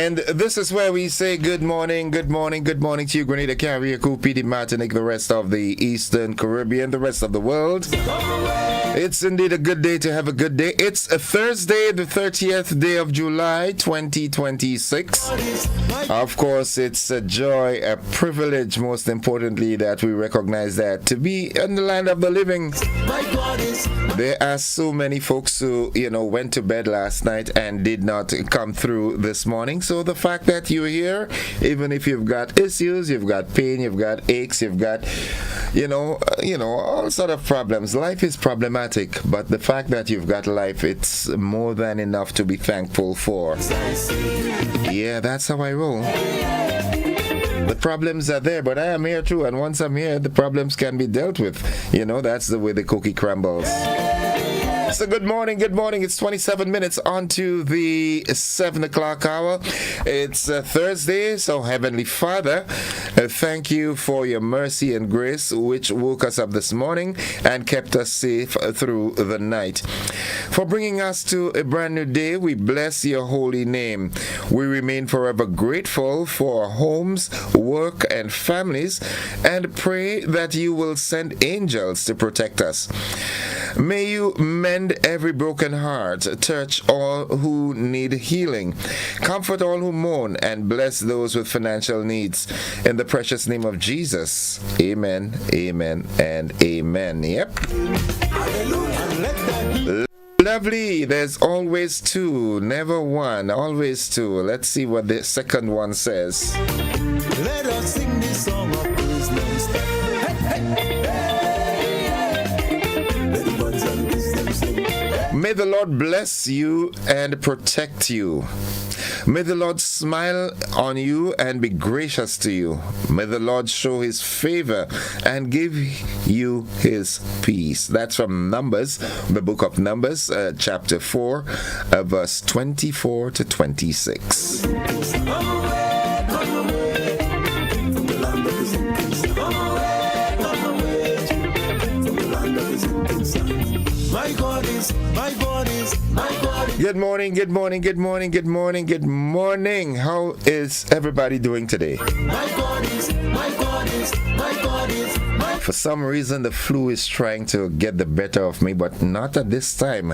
And this is where we say good morning to you, Grenada, Caribbean, Cupidi, Martinique, the rest of the Eastern Caribbean, the rest of the world. It's indeed a good day to have a good day. It's a Thursday, the 30th day of July, 2026. Of course, it's a joy, a privilege, most importantly, that we recognize that to be in the land of the living. There are so many folks who, went to bed last night and did not come through this morning. So the fact that you're here, even if you've got issues, you've got pain, you've got aches, you've got, all sort of problems. Life is problematic, but the fact that you've got life, it's more than enough to be thankful for. Yeah, that's how I roll. The problems are there, but I am here too, and once I'm here, the problems can be dealt with. That's the way the cookie crumbles. So good morning. It's 27 minutes on to the 7 o'clock hour. It's Thursday, so Heavenly Father, thank you for your mercy and grace, which woke us up this morning and kept us safe through the night. For bringing us to a brand new day, we bless your holy name. We remain forever grateful for our homes, work, and families, and pray that you will send angels to protect us. May you mend every broken heart, touch all who need healing, comfort all who mourn, and bless those with financial needs. In the precious name of Jesus, amen, amen, and amen. Yep. Lovely. There's always two, never one, always two. Let's see what the second one says. Let us sing this song of praise. May the Lord bless you and protect you. May the Lord smile on you and be gracious to you. May the Lord show his favor and give you his peace. That's from Numbers, the book of Numbers, chapter 4, verse 24 to 26. Good morning. How is everybody doing today? For some reason, the flu is trying to get the better of me, but not at this time.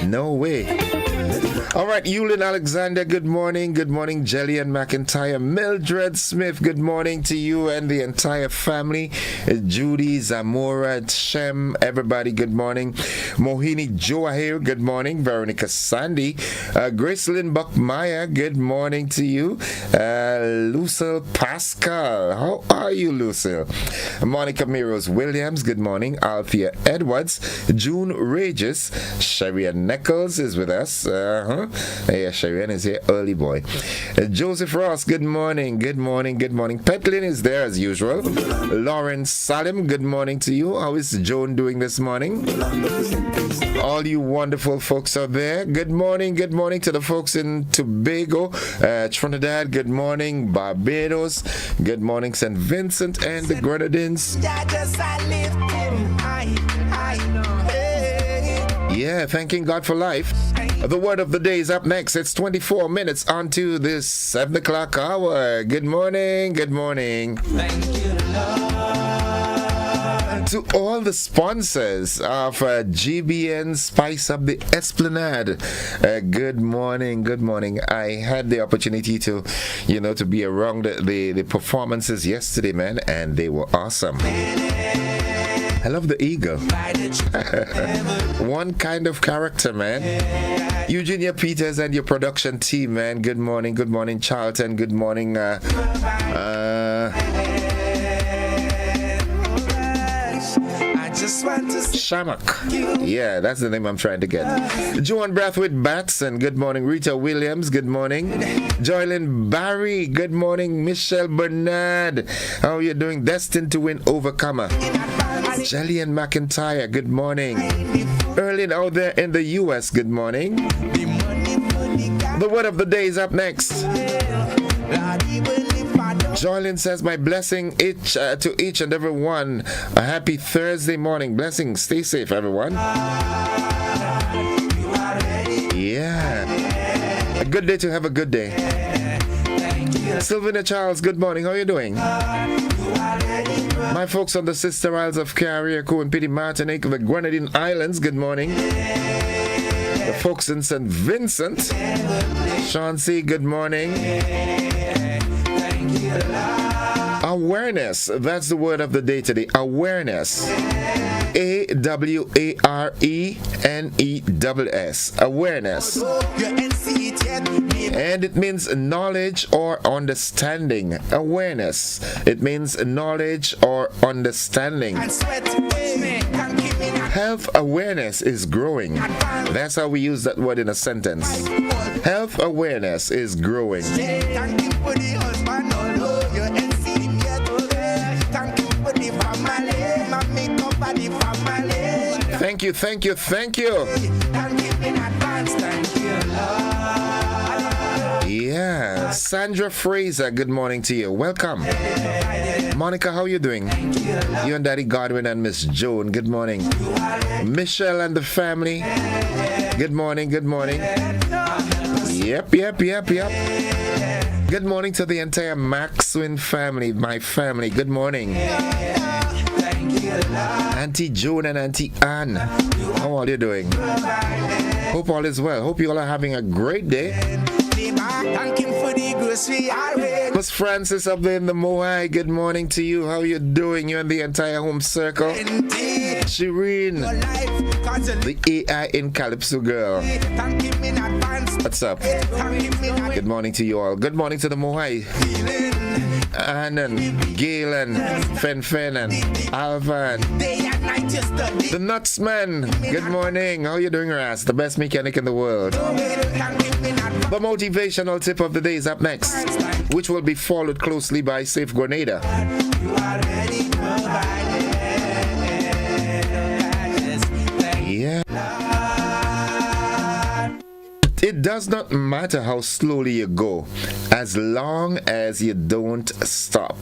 No way. All right, Yulin Alexander, good morning. Good morning, Jillian McIntyre. Mildred Smith, good morning to you and the entire family. Judy, Zamora, Shem, everybody, good morning. Mohini Joahir, good morning. Veronica Sandy. Gracelyn Buckmeyer, good morning to you. Lucille Pascal, how are you, Lucille? Monica Miros Williams, good morning. Althea Edwards. June Regis. Sharian Nichols is with us. Yeah, Sharian is here, early boy. Joseph Ross, good morning. Petlin is there as usual. Lauren Salim, good morning to you. How is Joan doing this morning? All you wonderful folks out there, good morning to the folks in Tobago, Trinidad, good morning. Barbados, good morning. St. Vincent and the Grenadines. Yeah, thanking God for life. The word of the day is up next. It's 24 minutes onto this 7 o'clock hour. Good morning. Thank you, Lord. To all the sponsors of GBN Spice Up the Esplanade, good morning. I had the opportunity to be around the performances yesterday, man, and they were awesome. I love the eagle. One kind of character, man. Eugenia Peters and your production team, man. Good morning, Charlton. Good morning, Shamak. Yeah, that's the name I'm trying to get. Joan Brathwaite Batson, good morning. Rita Williams, good morning. Joylyn Barry, good morning. Michelle Bernard, how are you doing? Destined to Win Overcomer. Jillian McIntyre, good morning. Erlyn out there in the US, good morning. The word of the day is up next. Joylyn says, my blessing to each and every one. A happy Thursday morning. Blessings. Stay safe, everyone. Yeah. Good day to have a good day. Sylvina Charles, good morning. How are you doing? My folks on the Sister Isles of Carriacou and Pity Martinique, the Grenadine Islands, good morning. The folks in St. Vincent, Chauncey, good morning. Awareness, that's the word of the day today. Awareness. AWARENESS. Awareness. And it means knowledge or understanding. Awareness. It means knowledge or understanding. Health awareness is growing. That's how we use that word in a sentence. Health awareness is growing. Thank you, thank you, thank you. Yeah, Sandra Fraser, good morning to you. Welcome. Monica, how are you doing? You and Daddy Godwin and Miss Joan, good morning. Michelle and the family, good morning, good morning. Yep. Good morning to the entire Maxwin family, my family, good morning. Auntie Joan and Auntie Anne, how are you doing? Hope all is well. Hope you all are having a great day. Miss Francis up there in the Moai, good morning to you. How are you doing? You and the entire home circle. Shireen, the AI in Calypso girl. What's up? Good morning to you all. Good morning to the Moai. Annan, Galen, Fen and Alvan. The Nutsman, good morning. How are you doing, Ras? The best mechanic in the world. The motivational tip of the day is up next, which will be followed closely by Safe Grenada. Yeah. It does not matter how slowly you go, as long as you don't stop.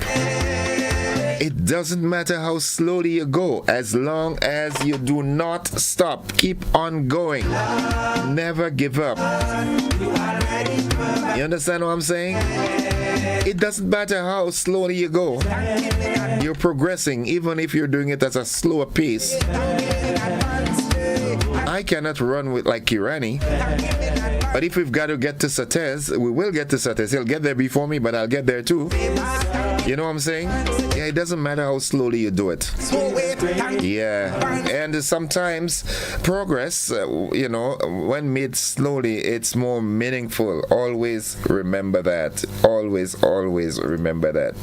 It doesn't matter how slowly you go, as long as you do not stop. Keep on going. Never give up. You understand what I'm saying? It doesn't matter how slowly you go. You're progressing, even if you're doing it at a slower pace. I cannot run with like Kirani. But if we've got to get to Sates, we will get to Sates. He'll get there before me, but I'll get there too. You know what I'm saying? Yeah, it doesn't matter how slowly you do it. Yeah. And sometimes progress, when made slowly, it's more meaningful. Always remember that. Always remember that.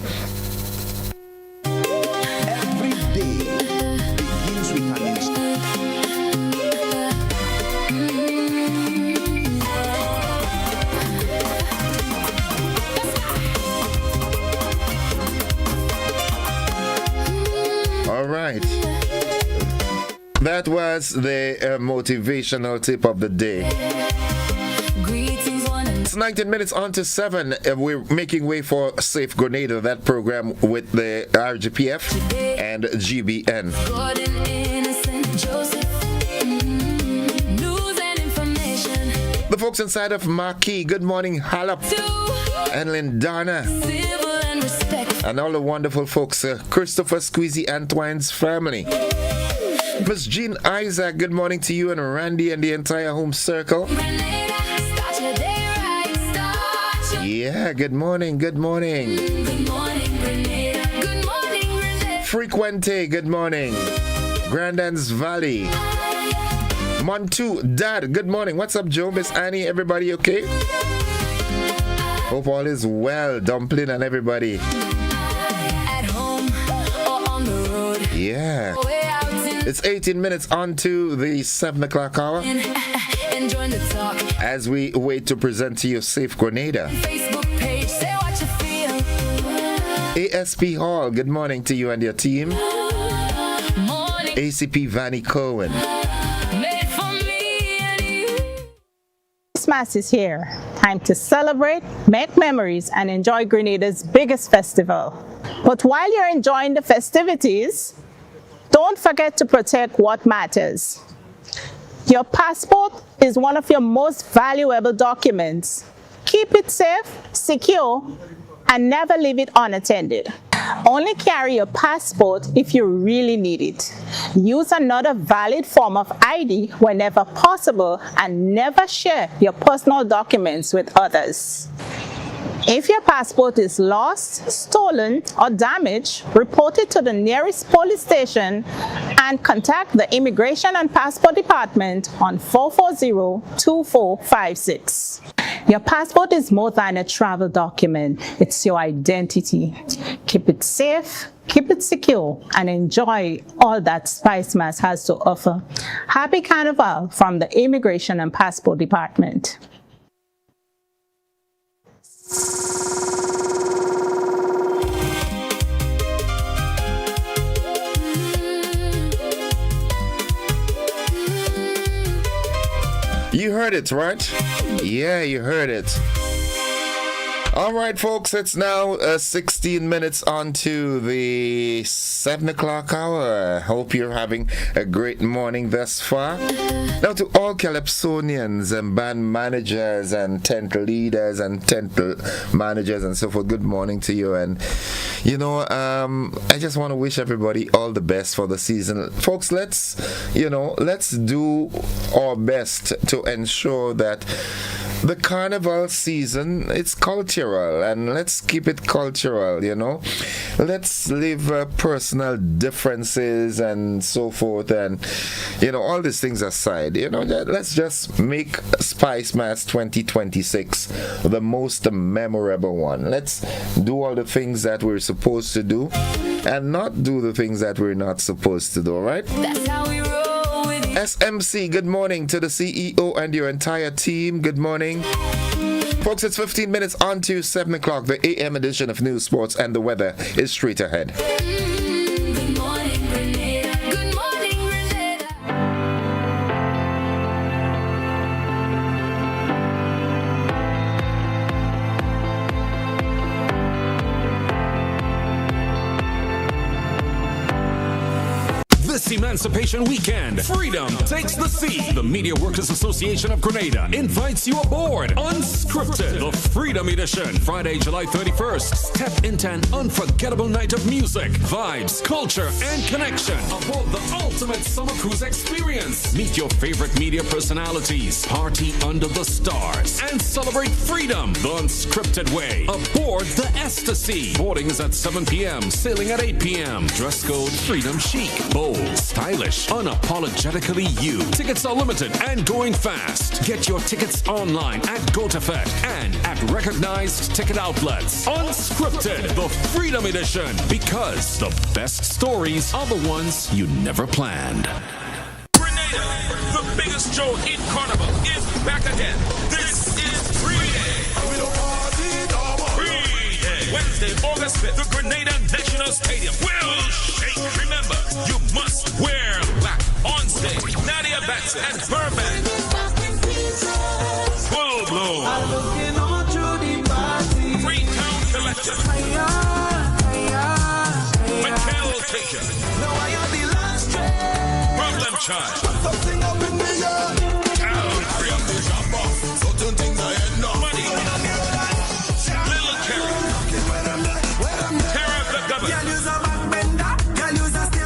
That was the motivational tip of the day. It's 19 minutes on to 7. We're making way for Safe Grenada, that program with the RGPF and GBN. The folks inside of Marquis, good morning, Halap and Lindana. And all the wonderful folks, Christopher Squeezy Antoine's family. Miss Jean Isaac, good morning to you and Randy and the entire home circle. Yeah, good morning. Frequente, good morning. Grandans Valley. Montu, Dad, good morning. What's up, Joe? Miss Annie, everybody okay? Hope all is well, Dumpling and everybody. At home or on the road. Yeah. It's 18 minutes on to the 7 o'clock hour. As we wait to present to you Safe Grenada. Facebook page, say what you feel. ASP Hall, good morning to you and your team. Morning. ACP Vanny Cohen. Christmas is here. Time to celebrate, make memories, and enjoy Grenada's biggest festival. But while you're enjoying the festivities, don't forget to protect what matters. Your passport is one of your most valuable documents. Keep it safe, secure, and never leave it unattended. Only carry your passport if you really need it. Use another valid form of ID whenever possible, and never share your personal documents with others. If your passport is lost, stolen, or damaged, report it to the nearest police station and contact the Immigration and Passport Department on 440-2456. Your passport is more than a travel document. It's your identity. Keep it safe, keep it secure, and enjoy all that Spicemas has to offer. Happy Carnival from the Immigration and Passport Department. You heard it, right? Yeah, you heard it. All right, folks, it's now 16 minutes on to the 7 o'clock hour. I hope you're having a great morning thus far. Now, to all Calypsonians and band managers and tent leaders and tent managers and so forth, good morning to you. And, you know, I just want to wish everybody all the best for the season. Folks, let's do our best to ensure that the carnival season, it's cultural, and let's keep it cultural, you know. Let's leave personal differences and so forth, and, you know, all these things aside. You know, let's just make Spicemas 2026 the most memorable one. Let's do all the things that we're supposed to do and not do the things that we're not supposed to do, all right? That's how we roll with it. SMC, good morning to the CEO and your entire team. Good morning. Folks, it's 15 minutes on to 7 o'clock. The AM edition of News, Sports, and the weather is straight ahead. Good morning, Grenada. Good morning, Grenada. This Emancipation Weekend, Freedom Takes the Sea. The Media Workers Association of Grenada invites you aboard Unscripted, the Freedom Edition. Friday, July 31st. Step into an unforgettable night of music, vibes, culture, and connection aboard the ultimate summer cruise experience. Meet your favorite media personalities, party under the stars, and celebrate freedom the unscripted way aboard the Ecstasy. Boarding is at 7 p.m., sailing at 8 p.m. Dress code Freedom Chic. Bold, stylish, unapologetically you. Tickets are limited and going fast. Get your tickets online at GoToFet and at recognized ticket outlets. Unscripted, the Freedom Edition, because the best stories are the ones you never planned. Grenada, the biggest show in Carnival, is back again. This is Free Day. Free Day. Wednesday, August 5th, the Grenada National Stadium will shake. Remember, you must wear black on stage. Nadia Batson and Burbank. Full bloom. Freetown Collective. Michael Tasia. Problem Child. Town Crew. Money. Little Carrie. Terror of the Government.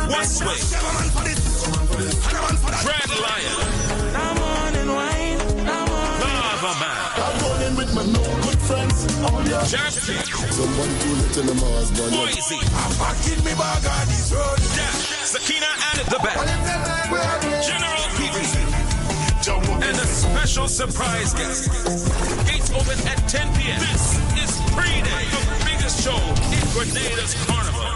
Westway. Drag Lion. Lava Man. Jazz King. Boise. Dash. Sakina and the Bat. General PVC. And a special surprise guest. Gates open at 10 p.m. This is Free Day, the biggest show in Grenada's Carnival.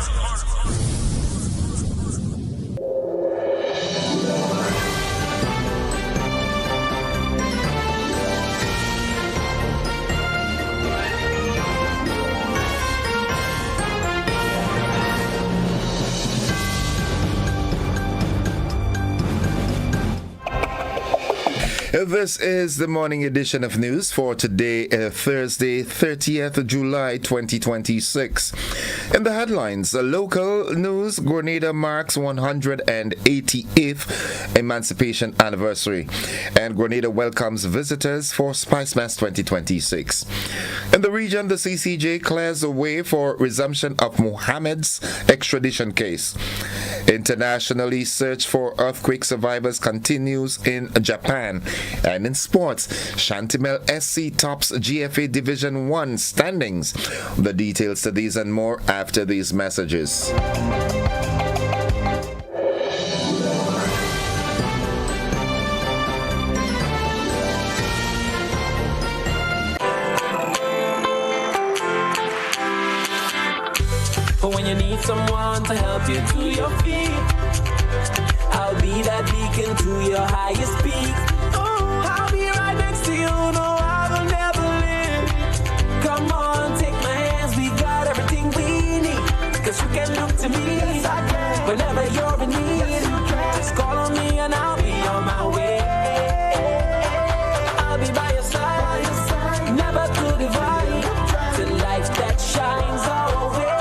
This is the morning edition of news for today, Thursday, 30th July 2026. In the headlines, local news, Grenada marks 188th Emancipation Anniversary, and Grenada welcomes visitors for Spicemas 2026. In the region, the CCJ clears the way for resumption of Mohammed's extradition case. Internationally, search for earthquake survivors continues in Japan. And in sports, Shantimel SC tops GFA Division 1 standings. The details to these and more after these messages. But when you need someone to help you to your feet, I'll be that beacon to your highest peak. I'll be right next to you, no, I will never leave. Come on, take my hands, we got everything we need. Cause you can look to me whenever you're in need. Just call on me and I'll be on my way. I'll be by your side, never to divide. The light that shines our way.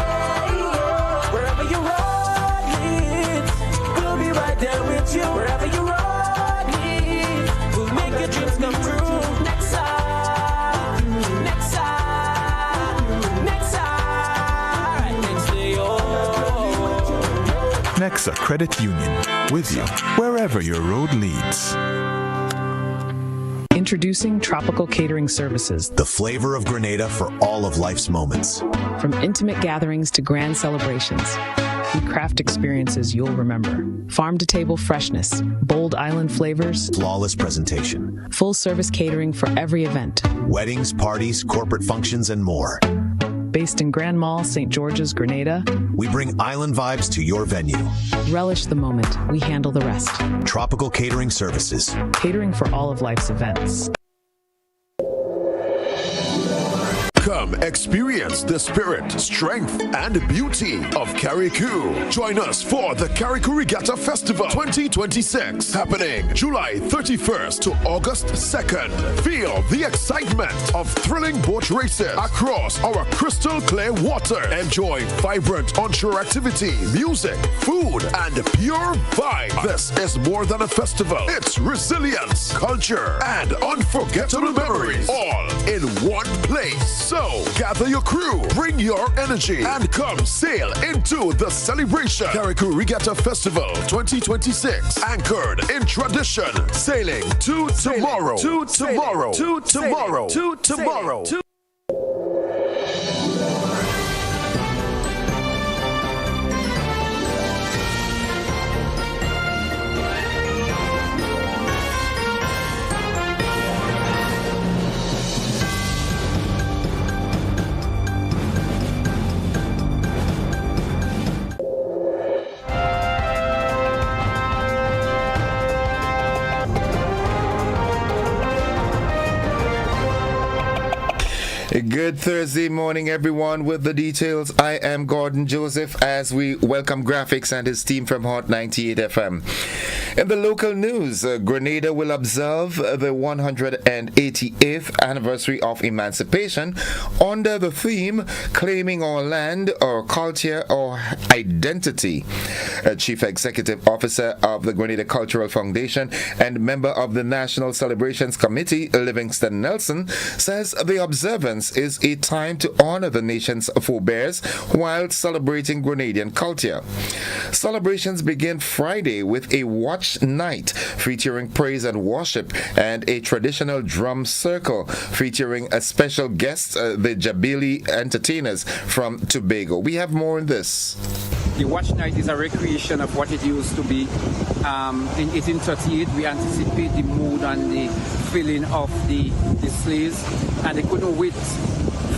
Wherever you road leads, we'll be right there with you. Wherever you road leads, we'll make your dreams come true. Next side, next side, next side, next to you. Nexa Credit Union, with you wherever your road leads. Introducing Tropical Catering Services. The flavor of Grenada for all of life's moments. From intimate gatherings to grand celebrations, we craft experiences you'll remember. Farm-to-table freshness, bold island flavors, Flawless presentation. full-service catering for every event. Weddings, parties, corporate functions, and more. Based in Grand Mall, St. George's, Grenada, We bring island vibes to your venue. relish the moment, we handle the rest. Tropical Catering Services. Catering for all of life's events. Come experience the spirit, strength, and beauty of Carriacou. Join us for the Carriacou Regatta Festival 2026, happening July 31st to August 2nd. Feel the excitement of thrilling boat races across our crystal clear water. Enjoy vibrant onshore activity, music, food, and pure vibe. This is more than a festival. It's resilience, culture, and unforgettable memories, all in one place. So, gather your crew, bring your energy, and come sail into the celebration. Carriacou Regatta Festival 2026, anchored in tradition, sailing to tomorrow, to tomorrow, to tomorrow, to tomorrow. A good Thursday morning, everyone. With the details, I am Gordon Joseph as we welcome Graphics and his team from Hot 98 FM. In the local news, Grenada will observe the 188th anniversary of emancipation under the theme Claiming Our Land, Our Culture, Our Identity. Chief Executive Officer of the Grenada Cultural Foundation and member of the National Celebrations Committee, Livingston Nelson, says the observance is a time to honor the nation's forebears while celebrating Grenadian culture. Celebrations begin Friday with a watch night featuring praise and worship and a traditional drum circle featuring a special guest, the Jabili entertainers from Tobago. We have more on this. The watch night is a recreation of what it used to be. In 1838, we anticipate the mood and the feeling of the slaves, and they couldn't wait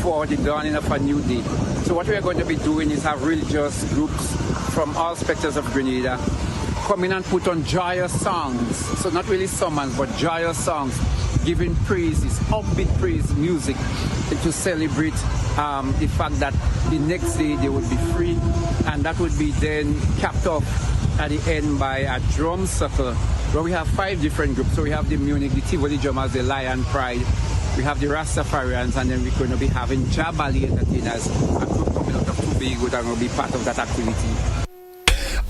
for the dawning of a new day. So what we are going to be doing is have religious groups from all specters of Grenada come in and put on joyous songs. So not really summons, but joyous songs, giving praises, upbeat praise music to celebrate the fact that the next day they would be free, and that would be then capped off at the end by a drum circle where we have 5 different groups. So we have the Munich, the Tivoli Drummers, the Lion Pride, we have the Rastafarians, and then we're going to be having Jabali Entertainers, a group coming out of Tobago that will be part of that activity.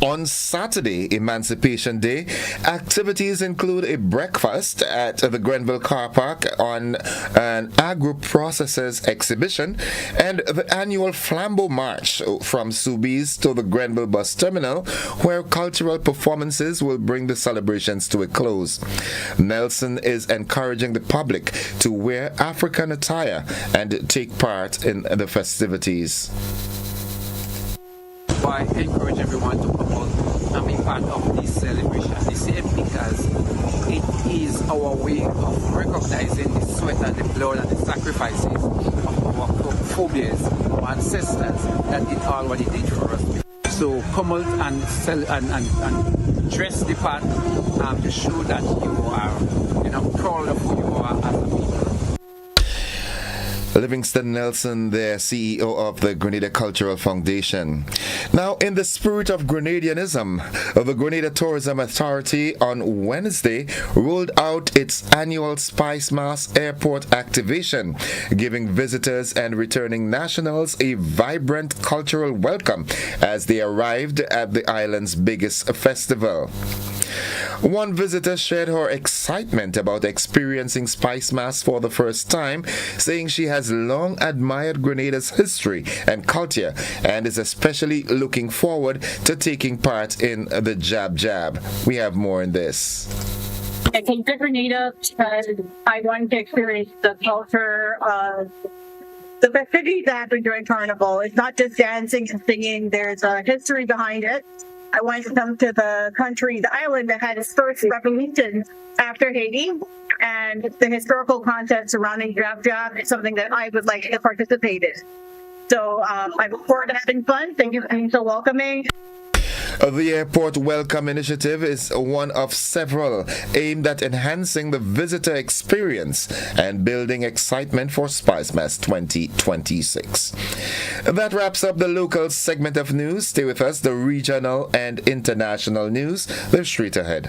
On Saturday, Emancipation Day, activities include a breakfast at the Grenville Car Park on an agro-processors exhibition and the annual Flambeau March from Soubise to the Grenville Bus Terminal, where cultural performances will bring the celebrations to a close. Nelson is encouraging the public to wear African attire and take part in the festivities. I encourage everyone to come out and be part of this celebration. The same because it is our way of recognizing the sweat and the blood and the sacrifices of our forebears, our ancestors that did all what they did for us. So come out and dress the part to show that you are proud of who you are as a people. Livingston Nelson, the CEO of the Grenada Cultural Foundation. Now, in the spirit of Grenadianism, the Grenada Tourism Authority on Wednesday rolled out its annual Spice Mass Airport activation, giving visitors and returning nationals a vibrant cultural welcome as they arrived at the island's biggest festival. One visitor shared her excitement about experiencing Spice Mass for the first time, saying she has long admired Grenada's history and culture and is especially looking forward to taking part in the Jab Jab. We have more in this. I came to Grenada because I wanted to experience the culture of the festivities that happen during Carnival. It's not just dancing and singing, there's a history behind it. I wanted to come to the country, the island that had its first revolution after Haiti, and the historical content surrounding Jab Jab is something that I would like to participate in. So I look forward to having fun. Thank you for being so welcoming. The Airport Welcome Initiative is one of several aimed at enhancing the visitor experience and building excitement for Spice Mass 2026. That wraps up the local segment of news. Stay with us, the regional and international news. They're straight ahead.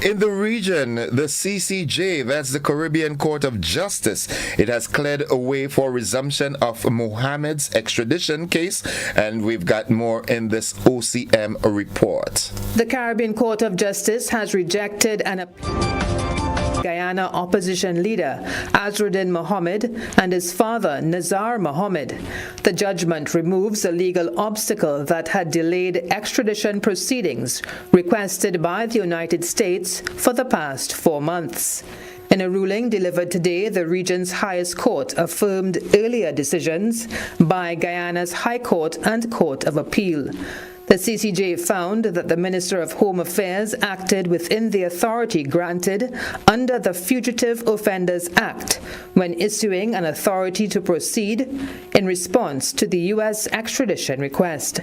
In the region, the CCJ, that's the Caribbean Court of Justice, it has cleared a way for resumption of Mohammed's extradition case, and we've got more in this OCM report. The Caribbean Court of Justice has rejected an appeal. Guyana opposition leader Azruddin Mohammed and his father Nazar Mohammed. The judgment removes a legal obstacle that had delayed extradition proceedings requested by the United States for the past 4 months. In a ruling delivered today, the region's highest court affirmed earlier decisions by Guyana's High Court and Court of Appeal. The CCJ found that the Minister of Home Affairs acted within the authority granted under the Fugitive Offenders Act when issuing an authority to proceed in response to the U.S. extradition request.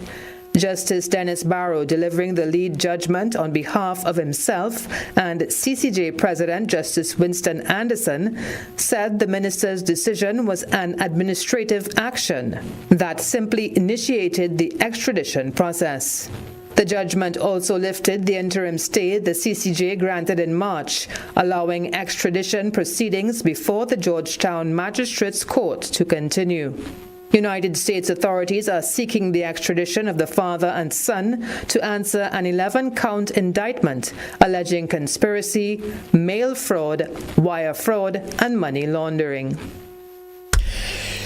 Justice Dennis Barrow, delivering the lead judgment on behalf of himself and CCJ President Justice Winston Anderson, said the minister's decision was an administrative action that simply initiated the extradition process. The judgment also lifted the interim stay the CCJ granted in March, allowing extradition proceedings before the Georgetown Magistrates Court to continue. United States authorities are seeking the extradition of the father and son to answer an 11-count indictment alleging conspiracy, mail fraud, wire fraud, and money laundering.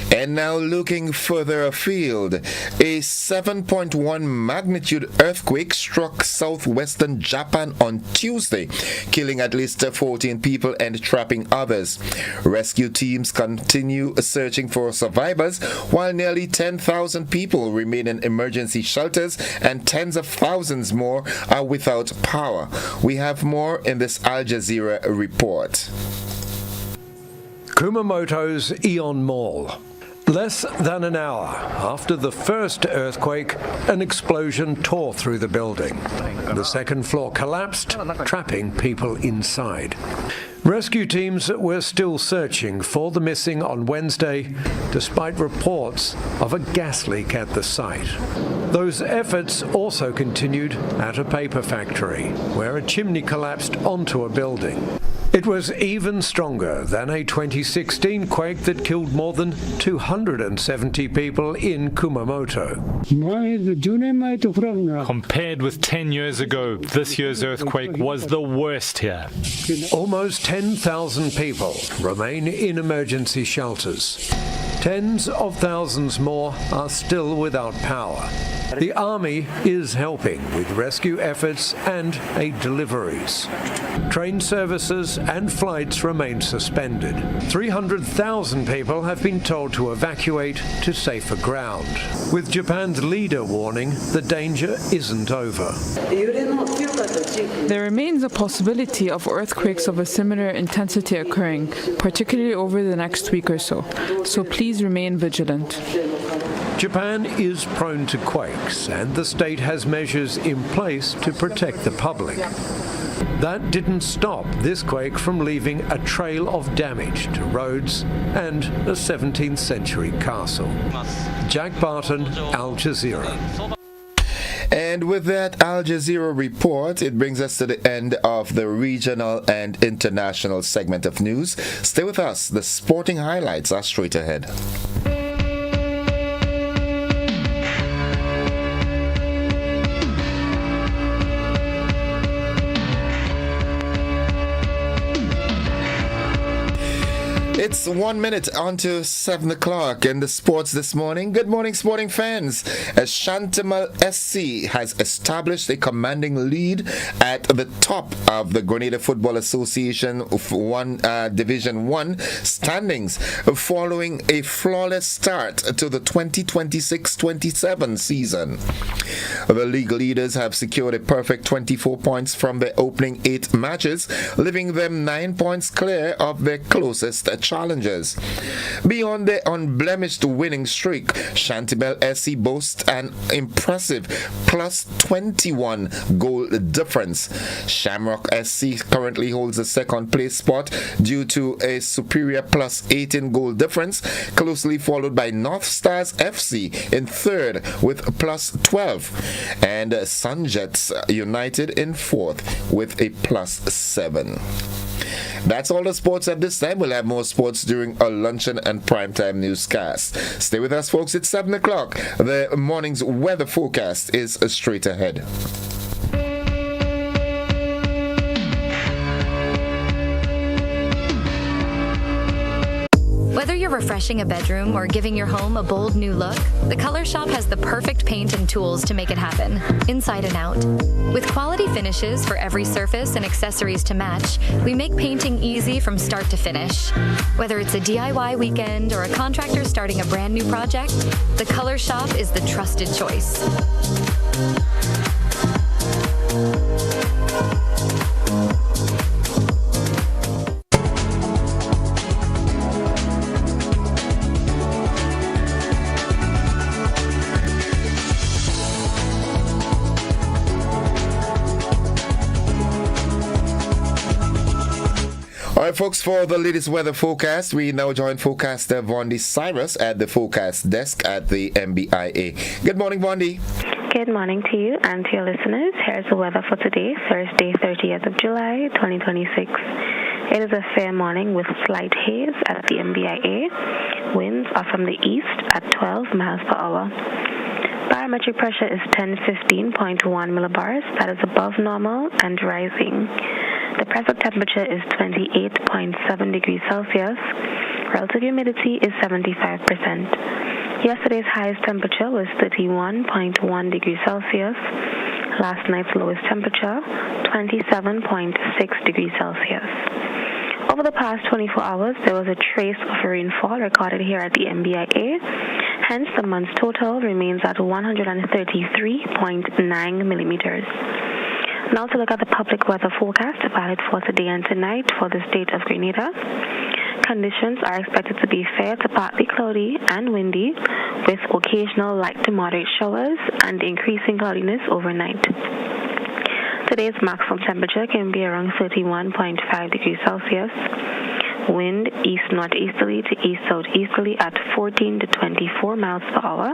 And now looking further afield, a 7.1 magnitude earthquake struck southwestern Japan on Tuesday, killing at least 14 people and trapping others. Rescue teams continue searching for survivors, while nearly 10,000 people remain in emergency shelters and tens of thousands more are without power. We have more in this Al Jazeera report. Kumamoto's Aeon Mall. Less than an hour after the first earthquake, an explosion tore through the building. The second floor collapsed, trapping people inside. Rescue teams were still searching for the missing on Wednesday, despite reports of a gas leak at the site. Those efforts also continued at a paper factory, where a chimney collapsed onto a building. It was even stronger than a 2016 quake that killed more than 270 people in Kumamoto. Compared with 10 years ago, this year's earthquake was the worst here. Almost 10,000 people remain in emergency shelters. Tens of thousands more are still without power. The army is helping with rescue efforts and aid deliveries. Train services and flights remain suspended. 300,000 people have been told to evacuate to safer ground. With Japan's leader warning, the danger isn't over. There remains a possibility of earthquakes of a similar intensity occurring, particularly over the next week or so. So please remain vigilant. Japan is prone to quakes, and the state has measures in place to protect the public. That didn't stop this quake from leaving a trail of damage to roads and a 17th century castle. Jack Barton, Al Jazeera. And with that Al Jazeera report, it brings us to the end of the regional and international segment of news. Stay with us. The sporting highlights are straight ahead. It's 1 minute onto 7 o'clock in the sports this morning. Good morning, sporting fans. Shantimal SC has established a commanding lead at the top of the Grenada Football Association Division 1 standings following a flawless start to the 2026-27 season. The league leaders have secured a perfect 24 points from their opening 8 matches, leaving them 9 points clear of their closest challengers. Beyond their unblemished winning streak, Shantibel SC boasts an impressive plus 21 goal difference. Shamrock SC currently holds the second place spot due to a superior plus 18 goal difference, closely followed by North Stars FC in third with plus 12, and Sunjets United in fourth with a plus 7. That's all the sports at this time. We'll have more sports during our luncheon and primetime newscast. Stay with us, folks. It's 7 o'clock. The morning's weather forecast is straight ahead. Whether you're refreshing a bedroom or giving your home a bold new look, the Color Shop has the perfect paint and tools to make it happen, inside and out. With quality finishes for every surface and accessories to match, we make painting easy from start to finish. Whether it's a DIY weekend or a contractor starting a brand new project, the Color Shop is the trusted choice. All right, folks, for the latest weather forecast, we now join forecaster Vondi Cyrus at the forecast desk at the MBIA. Good morning, Vondi. Good morning to you and to your listeners. Here's the weather for today, Thursday, 30th of July, 2026. It is a fair morning with slight haze at the MBIA. Winds are from the east at 12 miles per hour. Barometric pressure is 1015.1 millibars. That is above normal and rising. The present temperature is 28.7 degrees Celsius. Relative humidity is 75%. Yesterday's highest temperature was 31.1 degrees Celsius. Last night's lowest temperature, 27.6 degrees Celsius. Over the past 24 hours, there was a trace of rainfall recorded here at the MBIA. Hence, the month's total remains at 133.9 millimeters. Now to look at the public weather forecast valid for today and tonight for the state of Grenada. Conditions are expected to be fair to partly cloudy and windy, with occasional light to moderate showers and increasing cloudiness overnight. Today's maximum temperature can be around 31.5 degrees Celsius. Wind east-northeasterly to east-southeasterly at 14 to 24 miles per hour.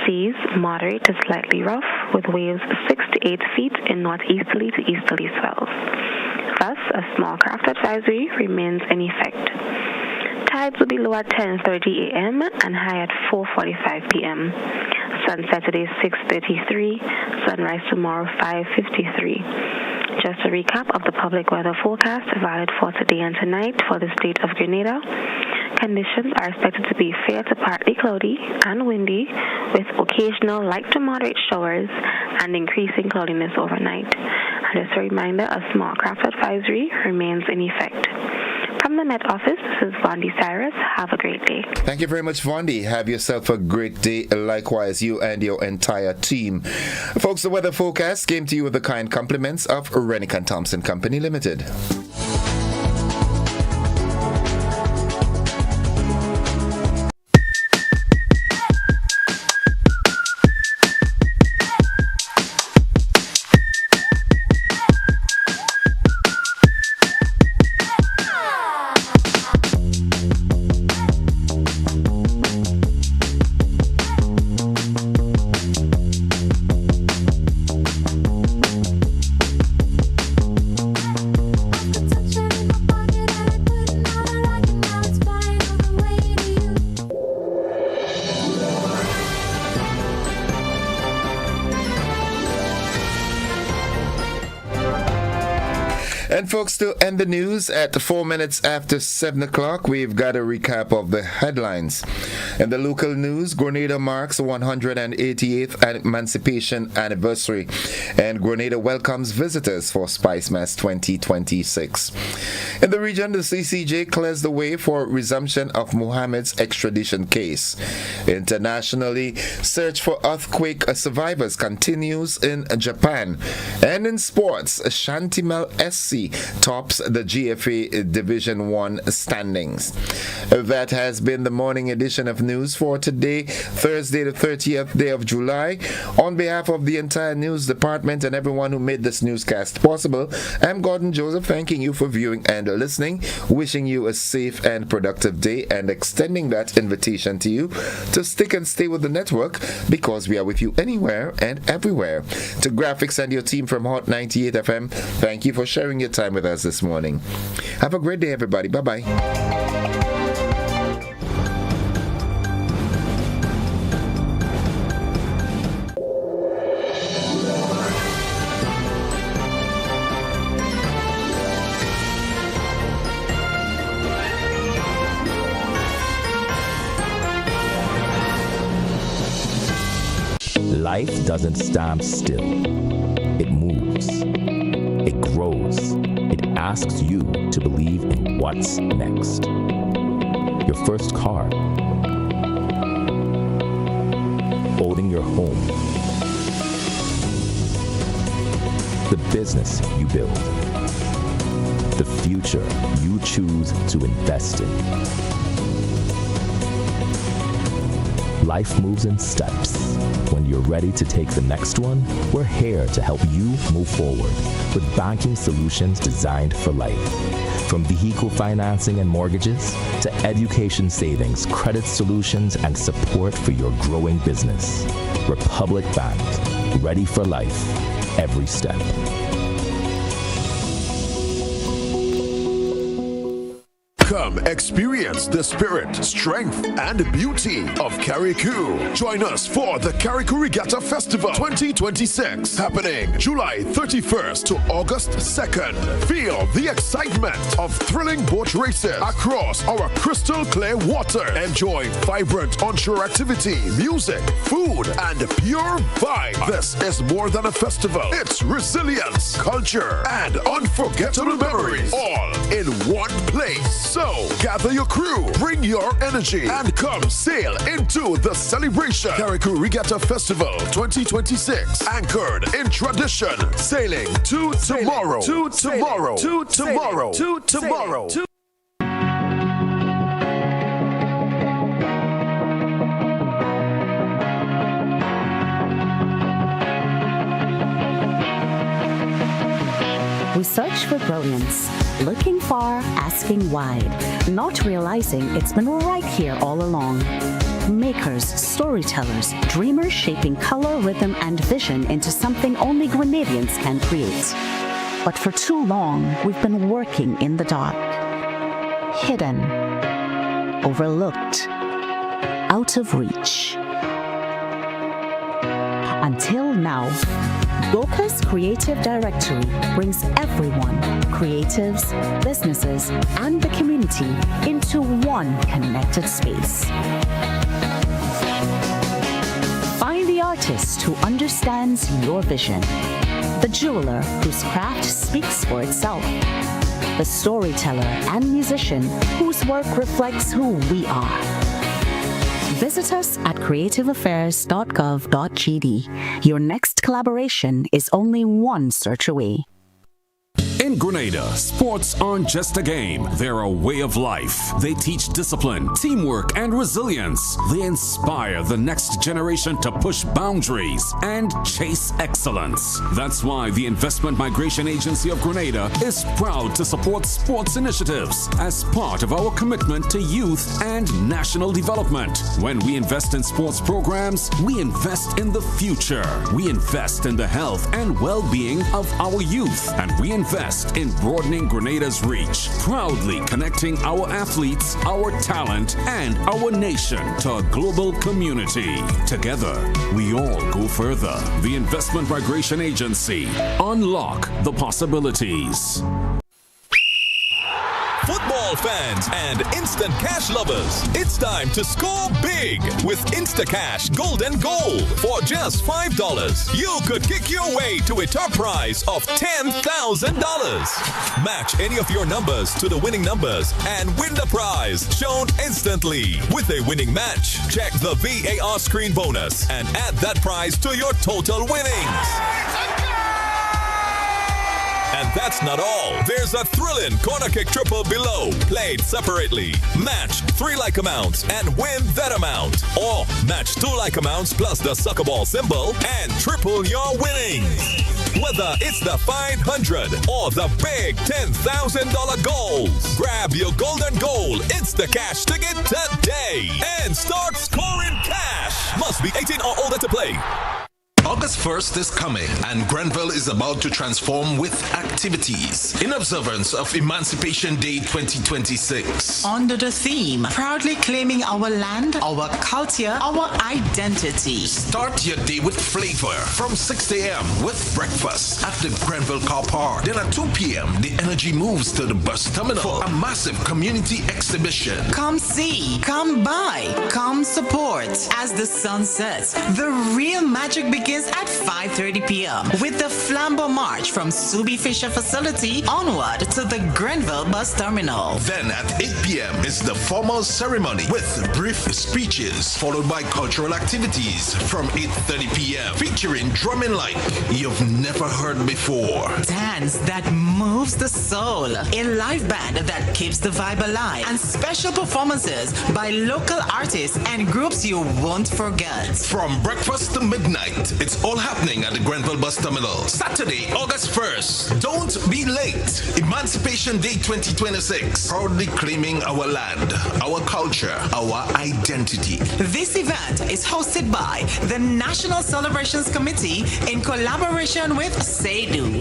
Seas moderate to slightly rough, with waves 6 to 8 feet in northeasterly to easterly swells. Thus, a small craft advisory remains in effect. Tides will be low at 10:30 a.m. and high at 4:45 p.m. Sunset today is 6:33. Sunrise tomorrow 5:53. Just a recap of the public weather forecast valid for today and tonight for the state of Grenada. Conditions are expected to be fair to partly cloudy and windy, with occasional light to moderate showers and increasing cloudiness overnight. And just a reminder, a small craft advisory remains in effect. From the Met Office, this is Vondi Cyrus. Have a great day. Thank you very much, Vondi. Have yourself a great day. Likewise, you and your entire team. Folks, the weather forecast came to you with the kind compliments of Rennick and Thompson Company Limited. And folks, to end the news at 4 minutes after 7 o'clock, we've got a recap of the headlines. In the local news, Grenada marks the 188th Emancipation Anniversary, and Grenada welcomes visitors for Spice Mass 2026. In the region, the CCJ clears the way for resumption of Mohammed's extradition case. Internationally, search for earthquake survivors continues in Japan. And in sports, Shantimel SC tops the GFA Division 1 standings. That has been the morning edition of news for today, Thursday the 30th day of July. On behalf of the entire news department and everyone who made this newscast possible, I'm Gordon Joseph, thanking you for viewing and listening, wishing you a safe and productive day, and extending that invitation to you to stick and stay with the network, because we are with you anywhere and everywhere. To Graphics and your team from Hot 98 FM, thank you for sharing your time with us this morning. Have a great day, everybody. Bye-bye. Life doesn't stand still. It moves. It grows. It asks you to believe in what's next. Your first car. Owning your home. The business you build. The future you choose to invest in. Life moves in steps. When you're ready to take the next one, we're here to help you move forward with banking solutions designed for life. From vehicle financing and mortgages to education savings, credit solutions, and support for your growing business. Republic Bank, ready for life, every step. Come experience the spirit, strength, and beauty of Carriacou. Join us for the Carriacou Regatta Festival 2026, happening July 31st to August 2nd. Feel the excitement of thrilling boat races across our crystal clear water. Enjoy vibrant onshore activity, music, food, and pure vibe. This is more than a festival. It's resilience, culture, and unforgettable memories, all in one place. So, gather your crew, bring your energy, and come sail into the celebration. Carriacou Regatta Festival 2026, anchored in tradition, sailing to tomorrow, to tomorrow, to tomorrow, to tomorrow. We search for brilliance, looking far, asking wide, not realizing it's been right here all along. Makers, storytellers, dreamers shaping color, rhythm, and vision into something only Grenadians can create. But for too long, we've been working in the dark, hidden, overlooked, out of reach. Until now, Goka's Creative Directory brings everyone, creatives, businesses, and the community into one connected space. Find the artist who understands your vision, the jeweler whose craft speaks for itself, the storyteller and musician whose work reflects who we are. Visit us at creativeaffairs.gov.gd. Your next collaboration is only one search away. In Grenada, sports aren't just a game, they're a way of life. They teach discipline, teamwork, and resilience. They inspire the next generation to push boundaries and chase excellence. That's why the Investment Migration Agency of Grenada is proud to support sports initiatives as part of our commitment to youth and national development. When we invest in sports programs, we invest in the future. We invest in the health and well-being of our youth, and we invest in broadening Grenada's reach, proudly connecting our athletes, our talent, and our nation to a global community. Together, we all go further. The Investment Migration Agency. Unlock the possibilities. Football fans and instant cash lovers, it's time to score big with Instacash Golden Goal. For just $5, you could kick your way to a top prize of $10,000. Match any of your numbers to the winning numbers and win the prize shown instantly. With a winning match, check the VAR screen bonus and add that prize to your total winnings. And that's not all. There's a thrilling corner kick triple below, played separately. Match 3 like amounts and win that amount. Or match 2 like amounts plus the soccer ball symbol and triple your winnings. Whether it's the $500 or the big $10,000 goals, grab your golden goal Instacash ticket today and start scoring cash. Must be 18 or older to play. August 1st is coming, and Grenville is about to transform with activities in observance of Emancipation Day 2026. Under the theme, proudly claiming our land, our culture, our identity. Start your day with flavor from 6 a.m. with breakfast at the Grenville Car Park. Then at 2 p.m., the energy moves to the bus terminal for a massive community exhibition. Come see, come buy, come support. As the sun sets, the real magic begins at 5:30 p.m. with the Flambeau March from Subi Fisher facility onward to the Grenville bus terminal. Then at 8 p.m. is the formal ceremony with brief speeches followed by cultural activities from 8:30 p.m. featuring drumming like you've never heard before. Dance that moves the soul. A live band that keeps the vibe alive. And special performances by local artists and groups you won't forget. From breakfast to midnight, it's all happening at the Grenville Bus Terminal. Saturday, August 1st. Don't be late. Emancipation Day 2026. Proudly claiming our land, our culture, our identity. This event is hosted by the National Celebrations Committee in collaboration with SEDU.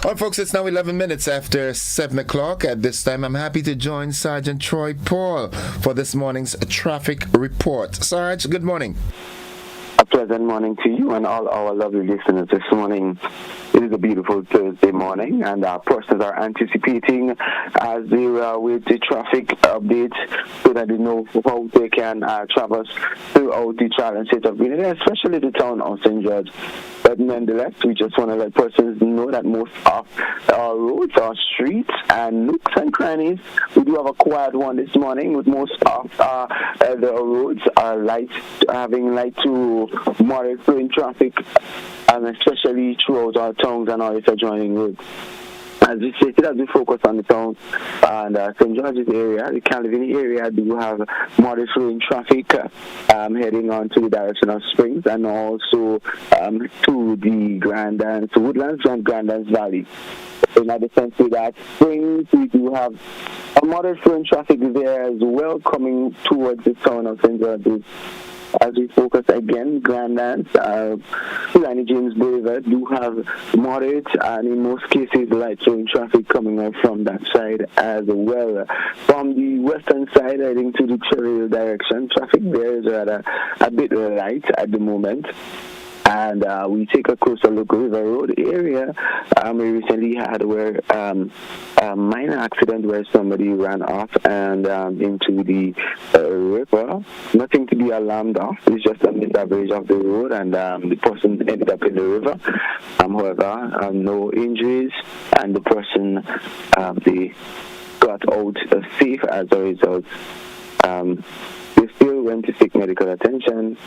All right, folks, it's now 11 minutes after 7 o'clock. At this time, I'm happy to join Sergeant Troy Paul for this morning's traffic report. Sarge, good morning. A pleasant morning to you and all our lovely listeners this morning. It is a beautiful Thursday morning, and our persons are anticipating as they wait the traffic updates so that they know how they can traverse throughout the trial state of Grenada, especially the town of St. George. But nonetheless, we just want to let persons know that most of our roads, our streets, and nooks and crannies, we do have a quiet one this morning, with most of the roads are having light to moderate flowing traffic, and especially throughout our towns and all its adjoining roads. As we stated, as we focus on the town and St. George's area, the Calvin area do have moderate flowing traffic heading on to the direction of Springs and also to the Grandlands, to Woodlands and Grandlands Valley. In other sense to that, Springs, we do have a moderate flowing traffic there as well coming towards the town of St. George's. As we focus again, Grandlands, Lanny James Boulevard do have moderate and in most cases light flowing traffic coming out from that side as well. From the western side heading to the Cherry Hill direction, traffic there is rather a bit light at the moment. And we take a closer look at River Road area. We recently had a minor accident where somebody ran off and into the river. Nothing to be alarmed of. It's just a misaverage of the road, and the person ended up in the river. However, no injuries, and the person they got out safe as a result. They still went to seek medical attention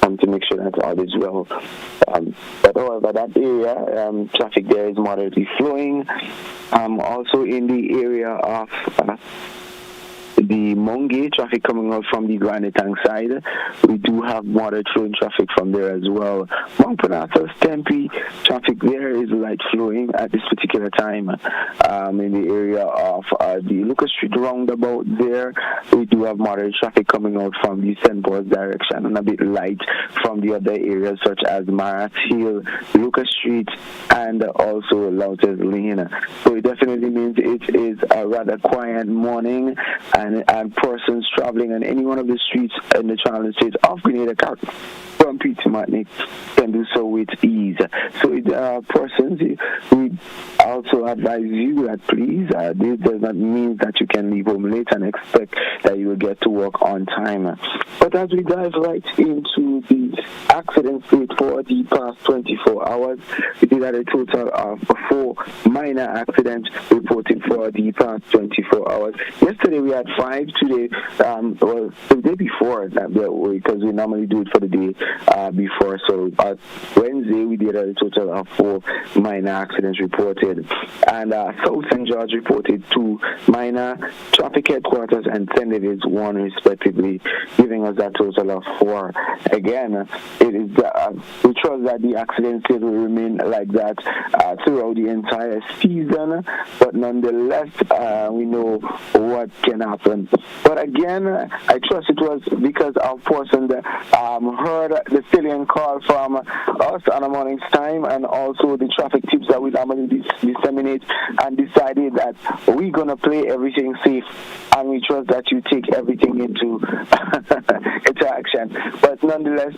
to make sure that all is well. But however, that area, traffic there is moderately flowing. Also in the area of the Mongay, traffic coming out from the Granite Tank side, we do have moderate flowing traffic from there as well. Mount Panatas, Tempe, traffic there is light flowing at this particular time. In the area of the Lucas Street roundabout there, we do have moderate traffic coming out from the St. Paul's direction and a bit light from the other areas such as Marat Hill, Lucas Street, and also Louters Lane. So it definitely means it is a rather quiet morning, and persons traveling on any one of the streets in the traveling states of Grenada from Peter Martinique can do so with ease. So persons, we also advise you that please, this does not mean that you can leave home late and expect that you will get to work on time. But as we dive right into the accident rate for the past 24 hours, we did have a total of 4 minor accidents reported for the past 24 hours. Yesterday we had 5, today, the day before, because we normally do it for the day before. So Wednesday we did a total of 4 minor accidents reported, and South St. George reported 2 minor, Traffic Headquarters and St. David's 1 respectively, giving us a total of 4. Again, it is we trust that the accident rate will remain like that throughout the entire season, but nonetheless we know what can happen. But again, I trust it was because our person heard the salient call from us on a morning's time, and also the traffic tips that we normally disseminate, and decided that we're going to play everything safe, and we trust that you take everything into action. But nonetheless,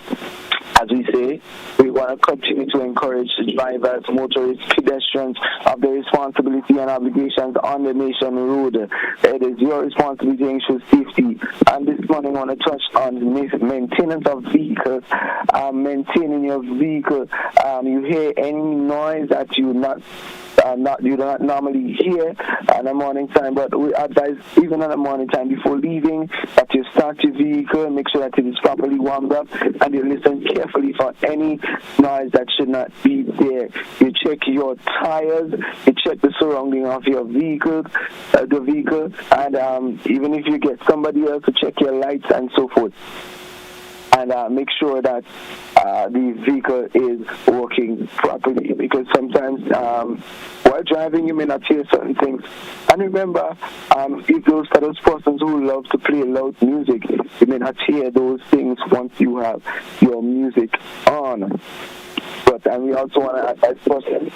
as we say, we want to continue to encourage drivers, motorists, pedestrians of their responsibility and obligations on the nation road. It is your responsibility to ensure safety. And this morning I want to touch on maintenance of vehicles, maintaining your vehicle. You hear any noise that you do not normally hear in the morning time, but we advise even in the morning time before leaving that you start your vehicle, make sure that it is properly warmed up, and you listen carefully for any noise that should not be there. You check your tires, you check the surrounding of your vehicle, and even if you get somebody else to check your lights and so forth. And make sure that the vehicle is working properly, because sometimes while driving you may not hear certain things. And remember, if those persons who love to play loud music, you may not hear those things once you have your music on. And we also want to advise persons,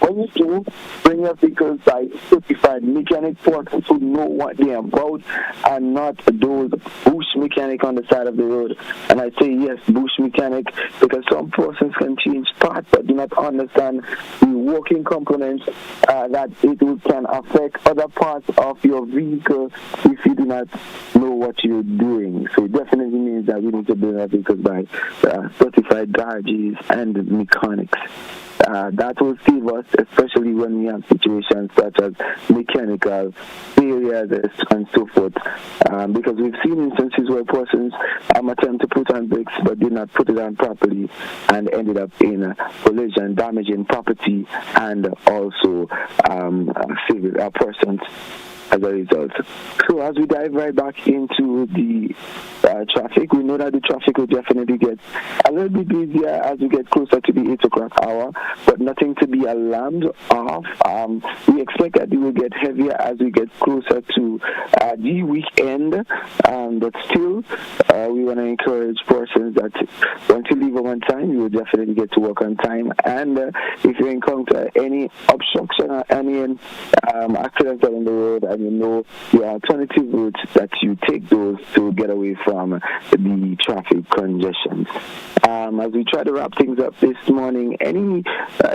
when you do, bring your vehicles by certified mechanic persons who know what they're about, and not those bush mechanic on the side of the road. And I say yes, bush mechanic, because some persons can change parts but do not understand the working components that it can affect other parts of your vehicle if you do not know what you're doing. So it definitely means that we need to bring our vehicles by certified garages and mechanics. electronics. That will save us, especially when we have situations such as mechanical failures and so forth. Because we've seen instances where persons attempt to put on brakes but did not put it on properly and ended up in a collision, damaging property and also persons as a result. So as we dive right back into the traffic, we know that the traffic will definitely get a little bit busier as we get closer to the 8 o'clock hour, but nothing to be alarmed of. We expect that it will get heavier as we get closer to the weekend, but still we want to encourage persons that want to leave on time, you will definitely get to work on time. And if you encounter any obstruction or any accidents along the road, and you know your alternative routes, that you take those to get away from the traffic congestion. As we try to wrap things up this morning, any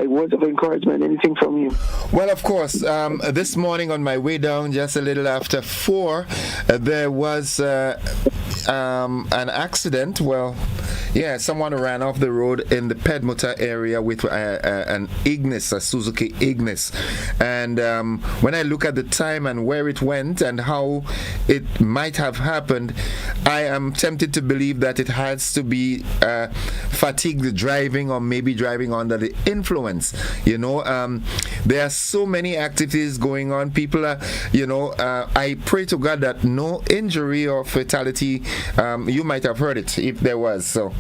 words of encouragement, anything from you? Well, of course, this morning on my way down, just a little after 4, there was an accident. Well, yeah, someone ran off the road in the Pedmota area with an Ignis, a Suzuki Ignis. And when I look at the time and where it went and how it might have happened, I am tempted to believe that it has to be fatigued driving or maybe driving under the influence. You know, there are so many activities going on. People are, I pray to God that no injury or fatality, you might have heard it if there was. So,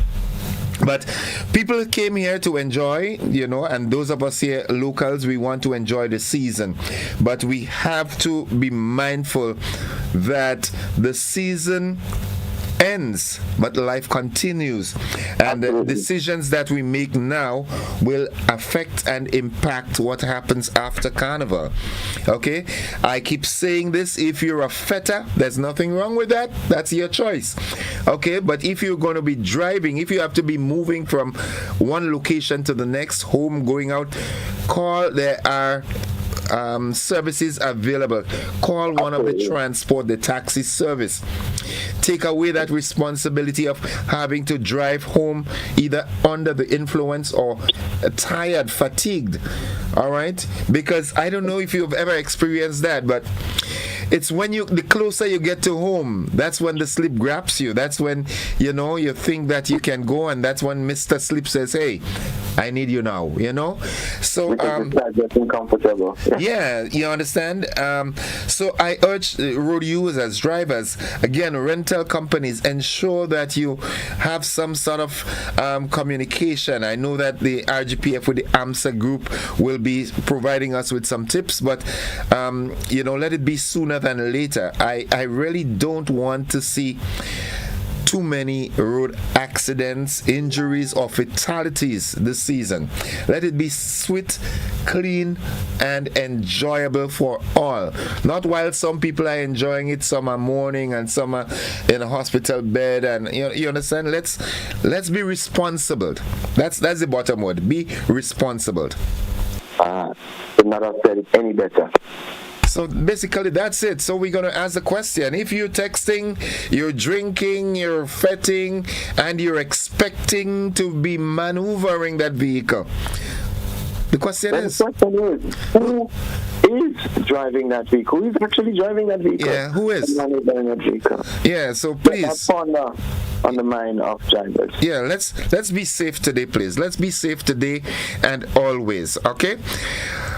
but people came here to enjoy, and those of us here locals, we want to enjoy the season. But we have to be mindful that the season ends, but life continues, and the decisions that we make now will affect and impact what happens after Carnival. Okay, I keep saying this: if you're a fetter, there's nothing wrong with that. That's your choice. Okay, but if you're going to be driving, if you have to be moving from one location to the next, home, going out, there are services available. Call one of the transport, the taxi service. Take away that responsibility of having to drive home either under the influence or tired, fatigued. All right? Because I don't know if you've ever experienced that, but it's when the closer you get to home, that's when the sleep grabs you. That's when, you think that you can go, and that's when Mr. Sleep says, hey, I need you now, So, getting comfortable. Yeah, you understand? So I urge road users, drivers, again, rental companies, ensure that you have some sort of communication. I know that the RGPF with the AMSA group will be providing us with some tips, but, let it be sooner than later. I really don't want to see too many road accidents, injuries, or fatalities this season. Let it be sweet, clean, and enjoyable for all. Not while some people are enjoying it, some are mourning, and some are in a hospital bed. And you understand? Let's be responsible. That's the bottom word. Be responsible. Could not have said it any better. So basically that's it. So we're going to ask the question: if you're texting, you're drinking, you're fetting, and you're expecting to be maneuvering that vehicle, the question is, who is driving that vehicle? Who is actually driving that vehicle? Yeah, who is? Managing that vehicle. Yeah, so please. That's on the mind of drivers. Yeah, let's be safe today, please. Let's be safe today and always, okay?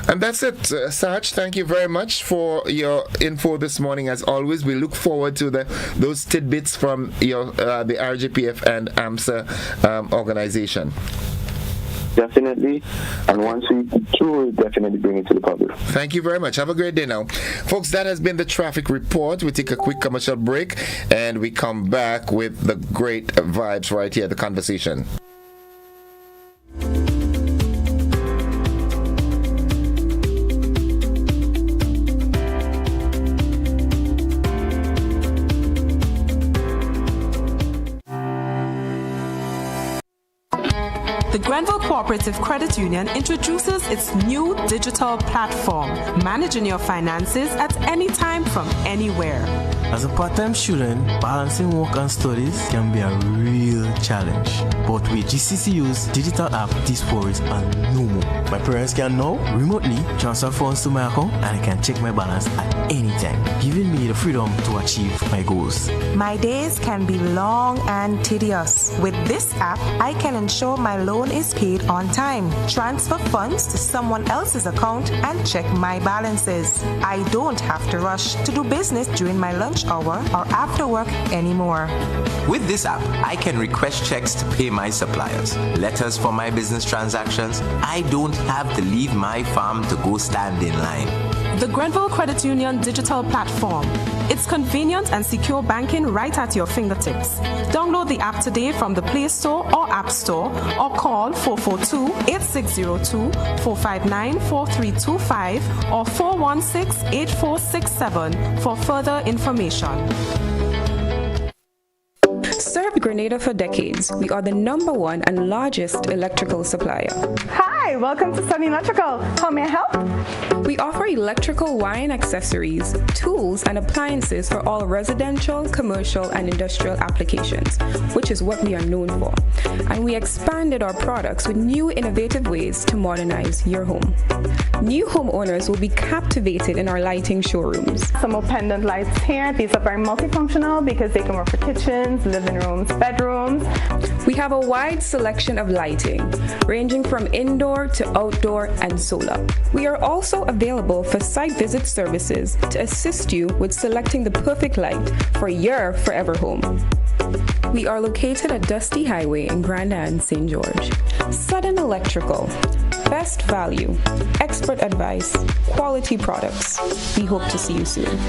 And that's it, Sarge. Thank you very much for your info this morning. As always, we look forward to those tidbits from the RGPF and AMSA organization. Definitely. And once we through, we'll definitely bring it to the public. Thank you very much. Have a great day now. Folks, that has been the traffic report. We take a quick commercial break and we come back with the great vibes right here, the conversation. The Grenville Cooperative Credit Union introduces its new digital platform, managing your finances at any time from anywhere. As a part-time student, balancing work and studies can be a real challenge. But with GCCU's digital app, these worries are no more. My parents can now remotely transfer funds to my account and I can check my balance at any time, giving me the freedom to achieve my goals. My days can be long and tedious. With this app, I can ensure my loan is paid on time, transfer funds to someone else's account, and check my balances. I don't have to rush to do business during my lunch hour or after work anymore. With this app, I can request checks to pay my suppliers, letters for my business transactions. I don't have to leave my farm to go stand in line. The Grenville Credit Union digital platform. It's convenient and secure banking right at your fingertips. Download the app today from the Play Store or App Store or call 442-8602, 459-4325 or 416-8467 for further information. Served Grenada for decades. We are the #1 and largest electrical supplier. Hi, welcome to Sunny Electrical. How may I help? We offer electrical wiring accessories, tools, and appliances for all residential, commercial, and industrial applications, which is what we are known for. And we expanded our products with new innovative ways to modernize your home. New homeowners will be captivated in our lighting showrooms. Some more pendant lights here. These are very multifunctional because they can work for kitchens, living rooms, bedrooms. We have a wide selection of lighting, ranging from indoor to outdoor and solar. We are also available for site visit services to assist you with selecting the perfect light for your forever home. We are located at Dusty Highway in Grenada and St. George. Southern Electrical. Best value, expert advice, quality products. We hope to see you soon.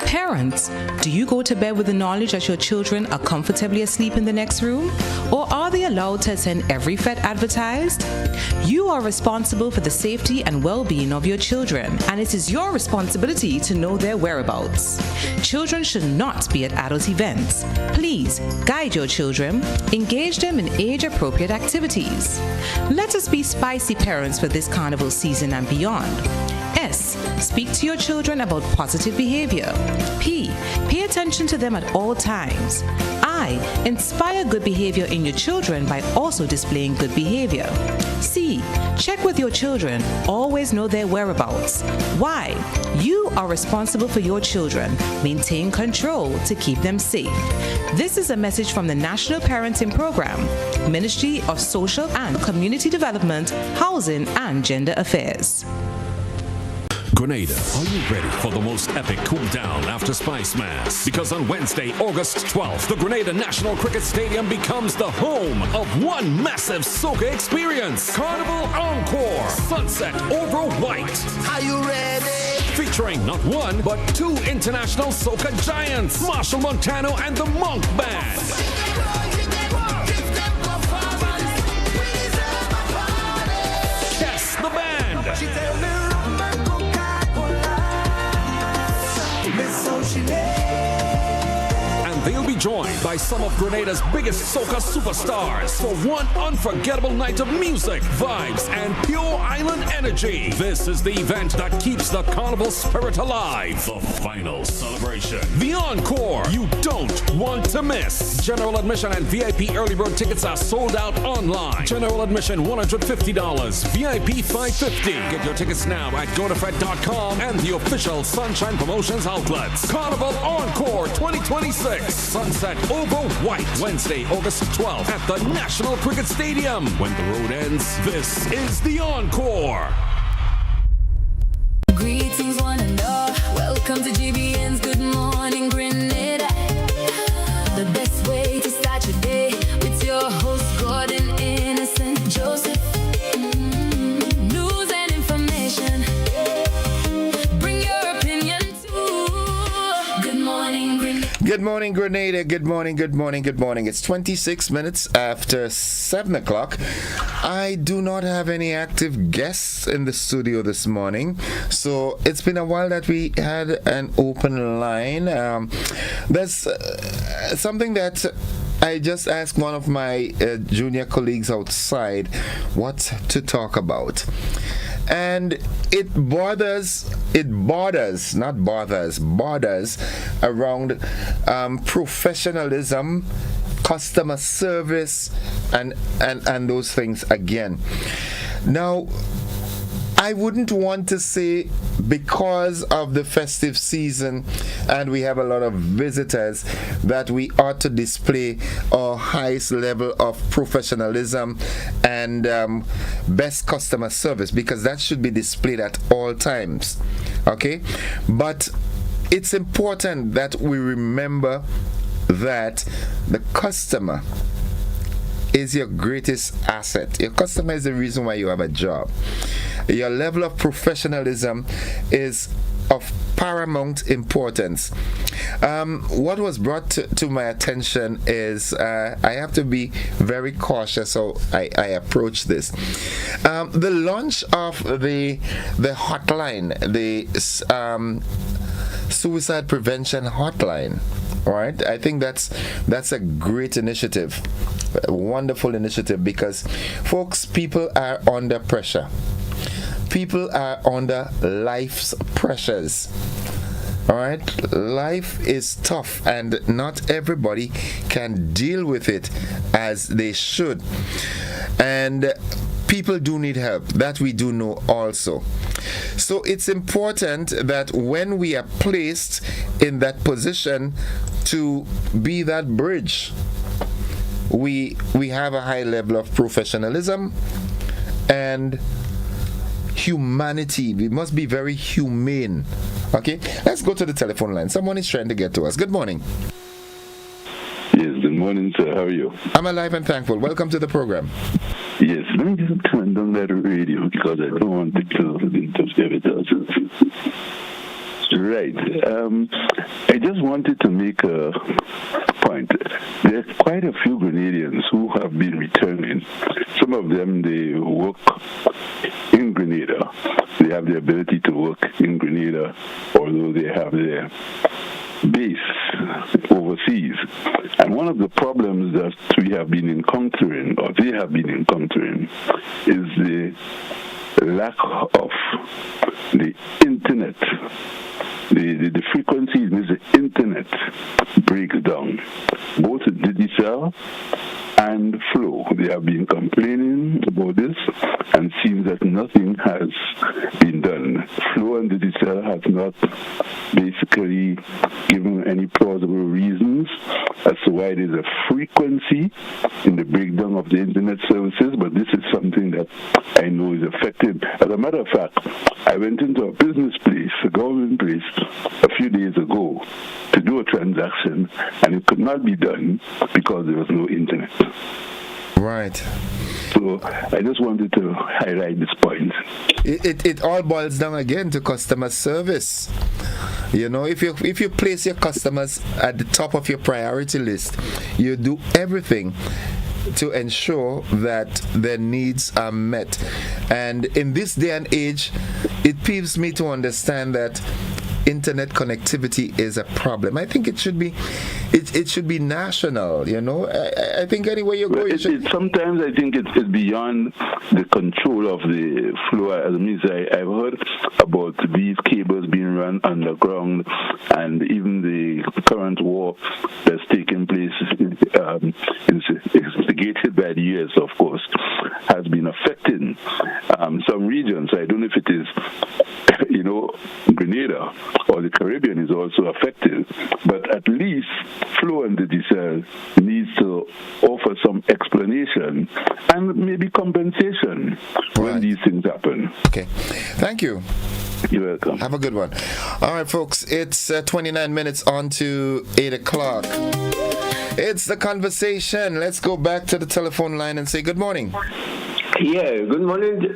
Parents, do you go to bed with the knowledge that your children are comfortably asleep in the next room? Or are they allowed to attend every fete advertised? You are responsible for the safety and well-being of your children, and it is your responsibility to know their whereabouts. Children should not be at adult events. Please guide your children, engage them in age-appropriate activities. Let us be spicy parents for this carnival season and beyond. S. Speak to your children about positive behavior. P. Pay attention to them at all times. I. Inspire good behavior in your children by also displaying good behavior. C. Check with your children. Always know their whereabouts. Y. You are responsible for your children. Maintain control to keep them safe. This is a message from the National Parenting Program, Ministry of Social and Community Development, Housing and Gender Affairs. Grenada, are you ready for the most epic cool down after Spice Mass? Because on Wednesday, August 12th, the Grenada National Cricket Stadium becomes the home of one massive soca experience. Carnival Encore, Sunset Over White. Are you ready? Featuring not one, but two international soca giants, Marshall Montano and the Monk Band. Yes, the band. And they'll be joined by some of Grenada's biggest soca superstars for one unforgettable night of music, vibes, and pure island energy. This is the event that keeps the carnival spirit alive. The final celebration. The Encore. You don't want to miss. General admission and VIP early bird tickets are sold out online. General admission $150. VIP $550. Get your tickets now at GoToFed.com and the official Sunshine Promotions outlets. Carnival Encore 2026. Sunset Over White. Wednesday, August 12th at the National Cricket Stadium. When the road ends, this is the Encore. Greetings one and all. Welcome to GBN's Good Morning Grenada. The best way to start your day with your host Gordon Innocent Joseph. News and information. Bring your opinion to Good Morning Grenada. Good morning, Grenada. Good morning, good morning, good morning. It's 26 minutes after 7 o'clock. I do not have any active guests in the studio this morning, so it's been a while that we had an open line. There's something that I just asked one of my junior colleagues outside what to talk about. And it borders around professionalism, customer service, and those things again. Now, I wouldn't want to say because of the festive season and we have a lot of visitors that we ought to display our highest level of professionalism and best customer service, because that should be displayed at all times. Okay? But it's important that we remember that the customer is your greatest asset. Your customer is the reason why you have a job. Your level of professionalism is of paramount importance. What was brought to my attention is I have to be very cautious how I approach this. The launch of the hotline, the suicide prevention hotline. All right, I think that's a great initiative, a wonderful initiative, because folks, people are under pressure. People are under life's pressures. All right, life is tough and not everybody can deal with it as they should. And people do need help, that we do know also. So it's important that when we are placed in that position to be that bridge, we have a high level of professionalism and humanity. We must be very humane. Okay, let's go to the telephone line. Someone is trying to get to us. Good morning. Yes, good morning, sir. How are you? I'm alive and thankful. Welcome to the program. Yes, let me just turn down that radio because I don't want to interfere with us. Right. I just wanted to make a point. There are quite a few Grenadians who have been returning. Some of them, they work in Grenada. They have the ability to work in Grenada, although they have their base overseas. And one of the problems that we have been encountering, or they have been encountering, is the lack of the internet. The frequency in which the internet breaks down, both Digicel and Flow. They have been complaining about this and seems that nothing has been done. Flow and Digicel have not basically given any plausible reasons as to why there's a frequency in the breakdown of the internet services, but this is something that I know is affected. As a matter of fact, I went into a business place, a government place, a few days ago to do a transaction, and it could not be done because there was no internet. Right. So I just wanted to highlight this point. It all boils down again to customer service. You know, if you place your customers at the top of your priority list, you do everything to ensure that their needs are met. And in this day and age, it peeves me to understand that internet connectivity is a problem. I think it should be national, you know. I think anywhere you go, sometimes I think it's beyond the control of the flow. As means I've heard about these cables being run underground, and even the current war that's taking place, instigated by the US, of course, has been affecting some regions. I don't know if it is, Grenada or the Caribbean is also affected, but at least Flow and Digicel needs to offer some explanation and maybe compensation when these things happen. Okay, thank you. You're welcome. Have a good one. All right, folks, it's 29 minutes on to 8 o'clock. It's the conversation. Let's go back to the telephone line and say good morning. Yeah, good morning,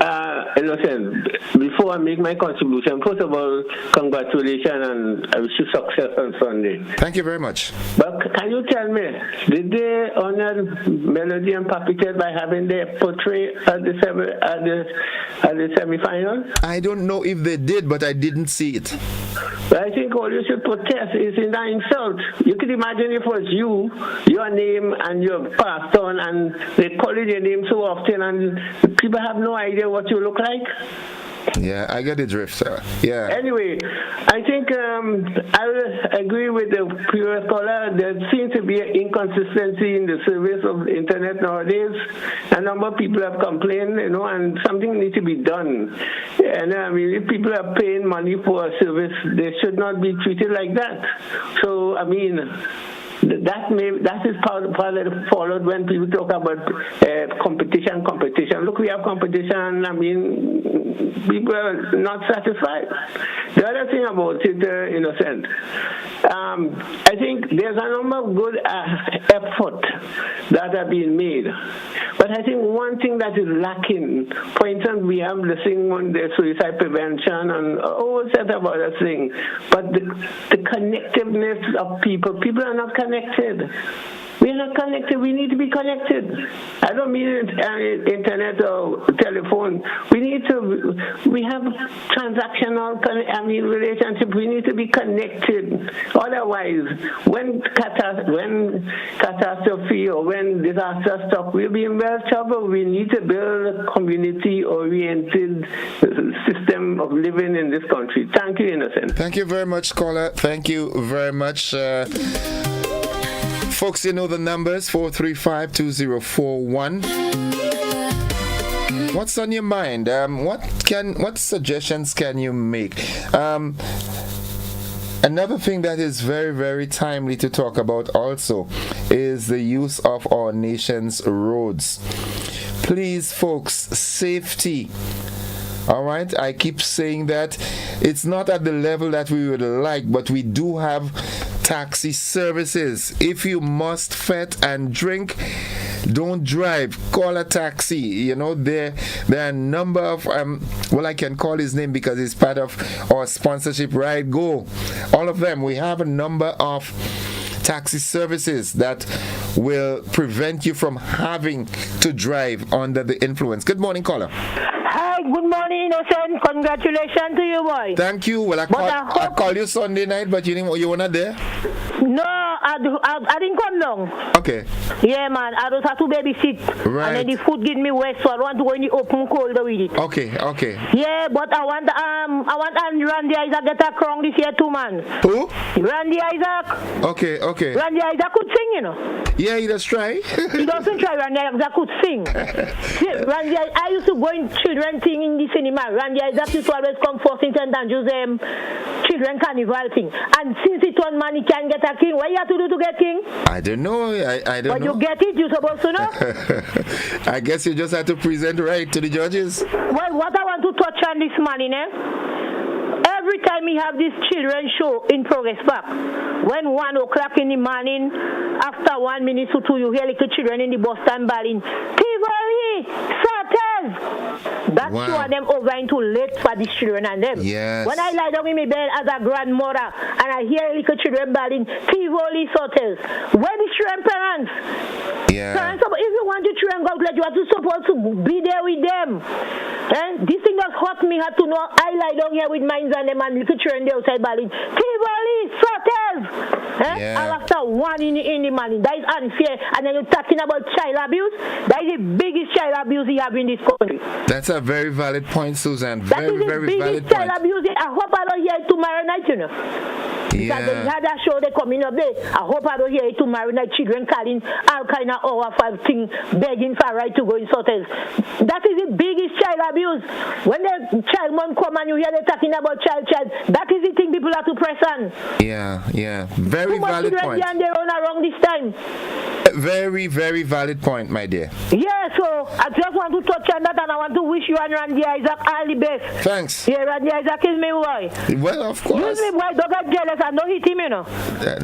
Innocent. Before I make my contribution, first of all, congratulations and I wish you success on Sunday. Thank you very much. But can you tell me, did they honor Melody and Papi Ted by having their portrait at the semi-final? I don't know if they did, but I didn't see it. But I think all you should protest is in that insult. You could imagine if it was you, your name, and your passed on, and they call it your name so often, and people have no idea what you look like. Yeah, I get the drift, sir. Yeah. Anyway, I think I will agree with the previous caller. There seems to be an inconsistency in the service of the internet nowadays. A number of people have complained, and something needs to be done. And I mean, if people are paying money for a service, they should not be treated like that. So, I mean, that is part of followed when people talk about competition. Look, we have competition. I mean, people are not satisfied. The other thing about it, Innocent, I think there's a number of good effort that are being made. But I think one thing that is lacking, for instance, we have the thing on the suicide prevention and a whole set of other things. But the connectiveness of people are not connected. We're not connected. We need to be connected. I don't mean internet or telephone. We have transactional, relationship. We need to be connected. Otherwise, when catastrophe or when disaster stuff, we'll be in real trouble. We need to build a community-oriented system of living in this country. Thank you, Innocent. Thank you very much, caller. Thank you very much. Folks, you know the numbers, 435-2041. What's on your mind? What suggestions can you make? Another thing that is very, very timely to talk about also is the use of our nation's roads. Please, folks, safety. All right, I keep saying that it's not at the level that we would like, but we do have taxi services. If you must fet and drink, don't drive. Call a taxi. There are a number of I can call his name because he's part of our sponsorship. Ride Go. All of them. We have a number of taxi services that will prevent you from having to drive under the influence. Good morning, caller. Hi, good morning, Innocent. Congratulations to you, boy. Thank you. Well, I called you Sunday night, but you were not there? No, I didn't come down. Okay. Yeah, man. I just have to babysit. Right. And then the food get me wet, so I don't want to go in the open cold with it. Okay. Yeah, but I want Randy Isaac get a crown this year too, man. Who? Randy Isaac. Okay. Randy Isaac could sing, Yeah, he does try. He doesn't try. Randy Isaac could sing. Randy, I used to go in children thing in the cinema. Randy Isaac used to always come first in St. Andrews children carnival thing. And since he turned man, he can get a king. What you have to do to get king? I don't know. I don't know. But you get it, you're supposed to know. I guess you just have to present right to the judges. Well, what I want to touch on this morning, every time we have this children show in Progress Park, when 1 o'clock in the morning, after 1 minute or two, you hear little children in the bus stand bawling, Tivoli, Sautez. That's two of them over into late for the children and them. Yes. When I lie down in my bed as a grandmother and I hear little children bawling, Tivoli, Sautez, where the children parents? Yeah. Parents, if you want the children go out, you are supposed to be there with them. And this thing just hurt me. Had to know I lie down here with mines and them and little children there outside bawling, Tivoli, Sautez. And after 1 in the morning, that is unfair. And then you're talking about child abuse. That is the biggest child abuse you have in this country. That's a very valid point, Susan. Very, very valid point. Child abuse. I hope I don't hear it tomorrow night, Because they had that show they coming up there. I hope I don't hear it tomorrow night. Children calling all kind of hour 5 things, begging for right to go in Sautez. That is the biggest child abuse. When the child mom come and you hear they talking about child, that is the thing people have to press on. Yeah. Very valid point. And they run around this time. Very, very valid point, my dear. Yeah, so I just want to touch on that and I want to wish you and Randy Isaac all the best. Thanks. Yeah, Randy Isaac is my boy. Well, of course. Use me boy, don't get jealous and don't hit him,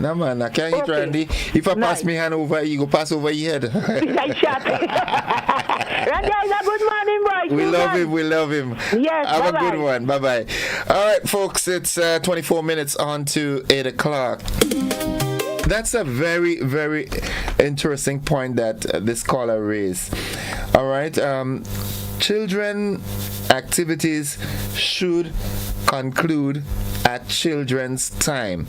No, man, I can't hit Randy. If I pass my hand over, you go pass over your head. I shot. Randy Isaac, good morning, boy. We love him. Yes, have bye-bye. a good one. Bye-bye. All right, folks, it's 24 minutes on to 8 o'clock. That's a very, very interesting point that this caller raised. All right. Children activities should conclude at children's time.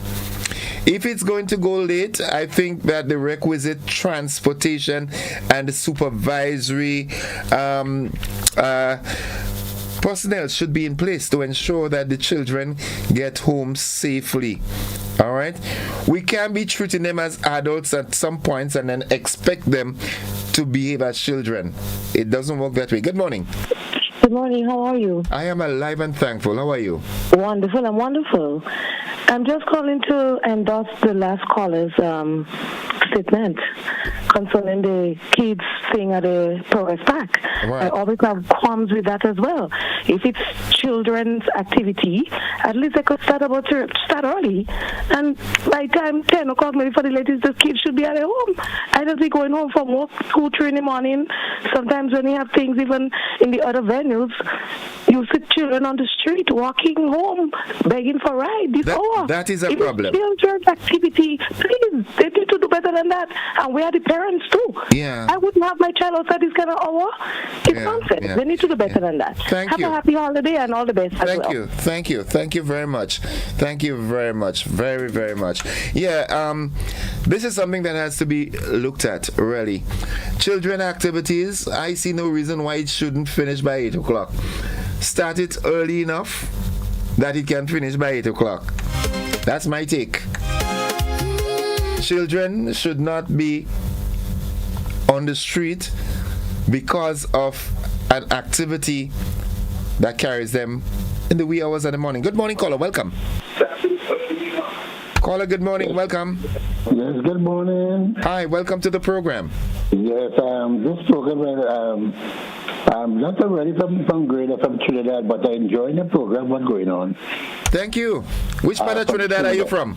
If it's going to go late, I think that the requisite transportation and the supervisory personnel should be in place to ensure that the children get home safely. All right? We can't be treating them as adults at some points and then expect them to behave as children. It doesn't work that way. Good morning. Good morning. How are you? I am alive and thankful. How are you? Wonderful. I'm wonderful. I'm just calling to endorse the last caller's statement concerning the kids staying at a progress park. Right. I always have qualms with that as well. If it's children's activity, at least they could start early. And by time 10 o'clock, maybe for the latest, the kids should be at their home. I don't be going home from work 2, 3 in the morning. Sometimes when you have things even in the other venues, you see children on the street walking home, begging for ride this hour. That is a if problem. It's children's activity, please, they need to do better than that. And we are the parents too. Yeah. I wouldn't have my child outside this kind of hour. It's nonsense. Yeah. They need to do better than that. Have a happy holiday and all the best as well. Thank you very much. Thank you very much. Very, very much. Yeah, this is something that has to be looked at, really. Children activities, I see no reason why it shouldn't finish by 8 o'clock. Start it early enough that it can finish by 8 o'clock. That's my take. Children should not be on the street because of an activity that carries them in the wee hours of the morning. Good morning, caller. Welcome. Caller, good morning. Welcome. Yes, good morning. Hi, welcome to the program. Yes, this program, I'm not already from Grenada, from Trinidad, but I enjoy the program, what's going on. Thank you. Which part of Trinidad are you from?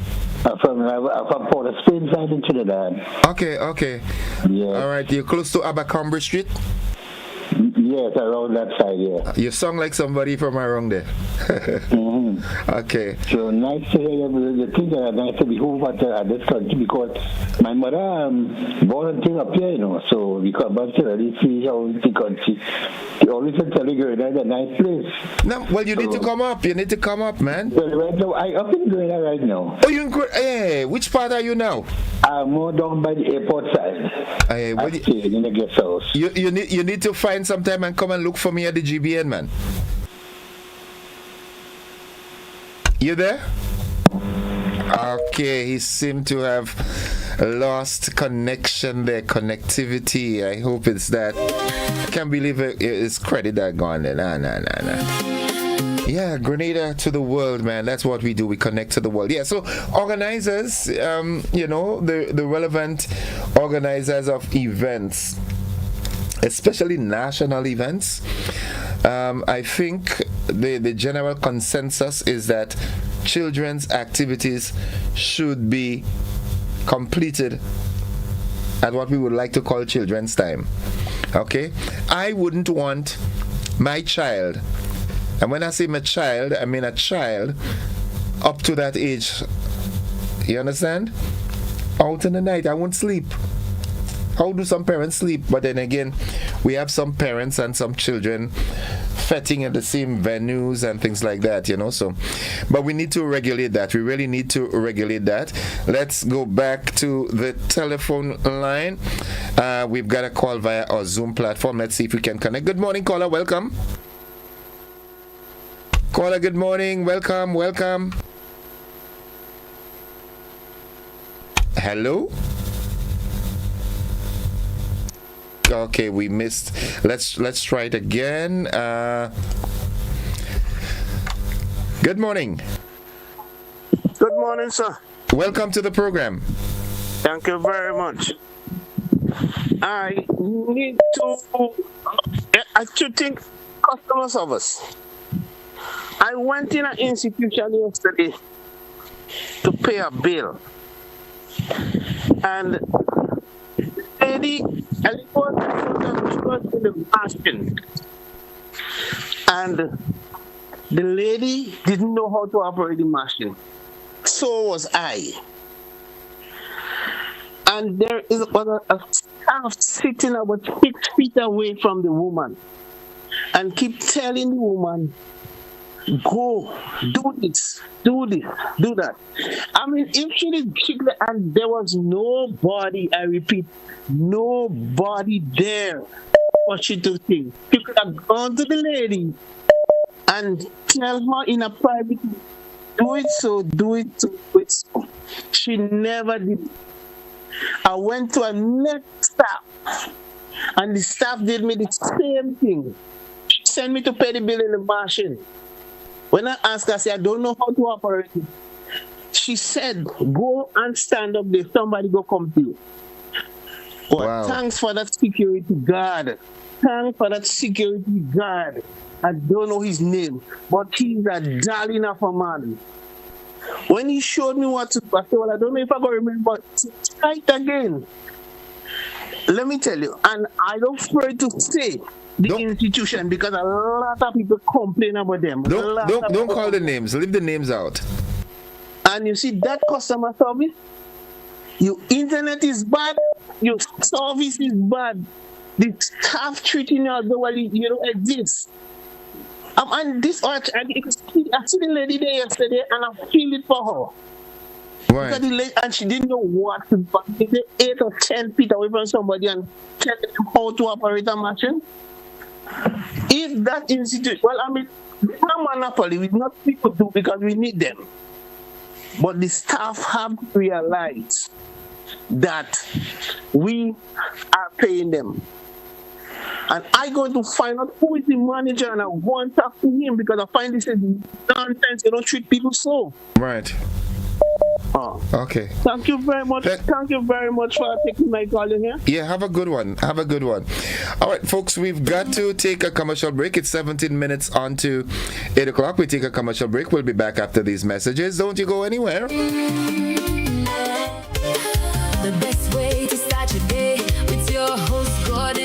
From Port of Spain side in Trinidad. Okay. Yeah. All right, you're close to Abercrombie Street? Yes, around that side, yeah. You sound like somebody from around there. Okay. So nice to hear the things that are nice to be home at this country because my mother volunteered up here, so we come back to really see how the country. She always tell you Grenada is a nice place. No, well, you need to come up. You need to come up, man. Well, right now, I'm up in Grenada right now. Oh, you in Grenada? Hey, which part are you now? I'm more down by the airport side. Hey, I'm staying in the guest house. You need to find some time and come and look for me at the GBN, man. You there? Okay, he seemed to have lost connection there, connectivity. I hope it's that. Can't believe it's credit that gone there. Nah. Yeah, Grenada to the world, man. That's what we do. We connect to the world. Yeah, so organizers, the relevant organizers of events, especially national events, I think the general consensus is that children's activities should be completed at what we would like to call children's time. Okay? I wouldn't want my child, and when I say my child, I mean a child up to that age, you understand? Out in the night, I won't sleep. How do some parents sleep? But then again, we have some parents and some children fetting at the same venues and things like that, so. But we need to regulate that. We really need to regulate that. Let's go back to the telephone line. We've got a call via our Zoom platform. Let's see if we can connect. Good morning, caller. Welcome. Caller, good morning. Welcome. Hello? Okay, we missed. Let's try it again. Good morning. Good morning, sir. Welcome to the program. Thank you very much. I need to. I should think customer service. I went in an institution yesterday to pay a bill, and lady, I was in the machine, and the lady didn't know how to operate the machine. So was I. And there was a staff sitting about 6 feet away from the woman and keep telling the woman go, do this, do that. I mean, if she did, and there was nobody, I repeat, nobody there for she to think. She could have gone to the lady and tell her in a private, do it so. She never did. I went to a next staff, and the staff did me the same thing. She sent me to pay the bill in the machine. When I asked her, I said, I don't know how to operate it. She said, go and stand up there, somebody go come to you. But Wow. Thanks for that security guard. I don't know his name, but he's a darling of a man. When he showed me what to do, I said, well, I don't know if I can remember, but try it again. Let me tell you, and I don't afraid to say the institution because a lot of people complain about them. Don't call the names. Leave the names out. And you see that customer service, your internet is bad, your service is bad, the staff treating you as though you don't exist. And this, I see the lady there yesterday, and I feel it for her. Right. And she didn't know what to do. They 8 or 10 feet away from somebody and telling them how to operate a machine. If that institute, well, I mean, it's not monopoly. It's not people do because we need them. But the staff have to realize that we are paying them. And I'm going to find out who is the manager, and I want to talk to him because I find this is nonsense. You don't treat people so. Right. Okay. Thank you very much. Thank you very much for taking my call in here. Yeah, have a good one. All right, folks, we've got to take a commercial break. It's 17 minutes on to 8 o'clock. We take a commercial break. We'll be back after these messages. Don't you go anywhere. The best way to start your day with your host, Gordon.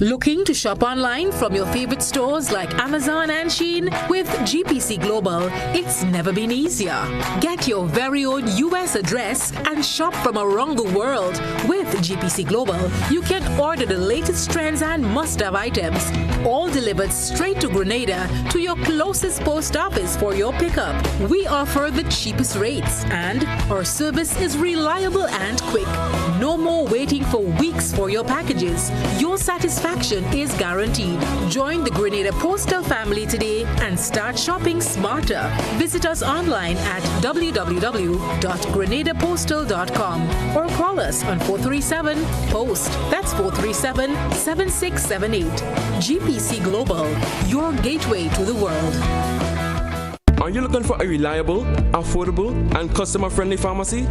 Looking to shop online from your favorite stores like Amazon and Shein? With GPC Global, it's never been easier. Get your very own US address and shop from around the world. With GPC Global, you can order the latest trends and must-have items, all delivered straight to Grenada to your closest post office for your pickup. We offer the cheapest rates, and our service is reliable and quick. No more waiting for weeks for your packages. Your satisfaction is guaranteed. Join the Grenada Postal family today and start shopping smarter. Visit us online at www.grenadapostal.com or call us on 437-POST. That's 437-7678. GPC Global, your gateway to the world. Are you looking for a reliable, affordable, and customer-friendly pharmacy?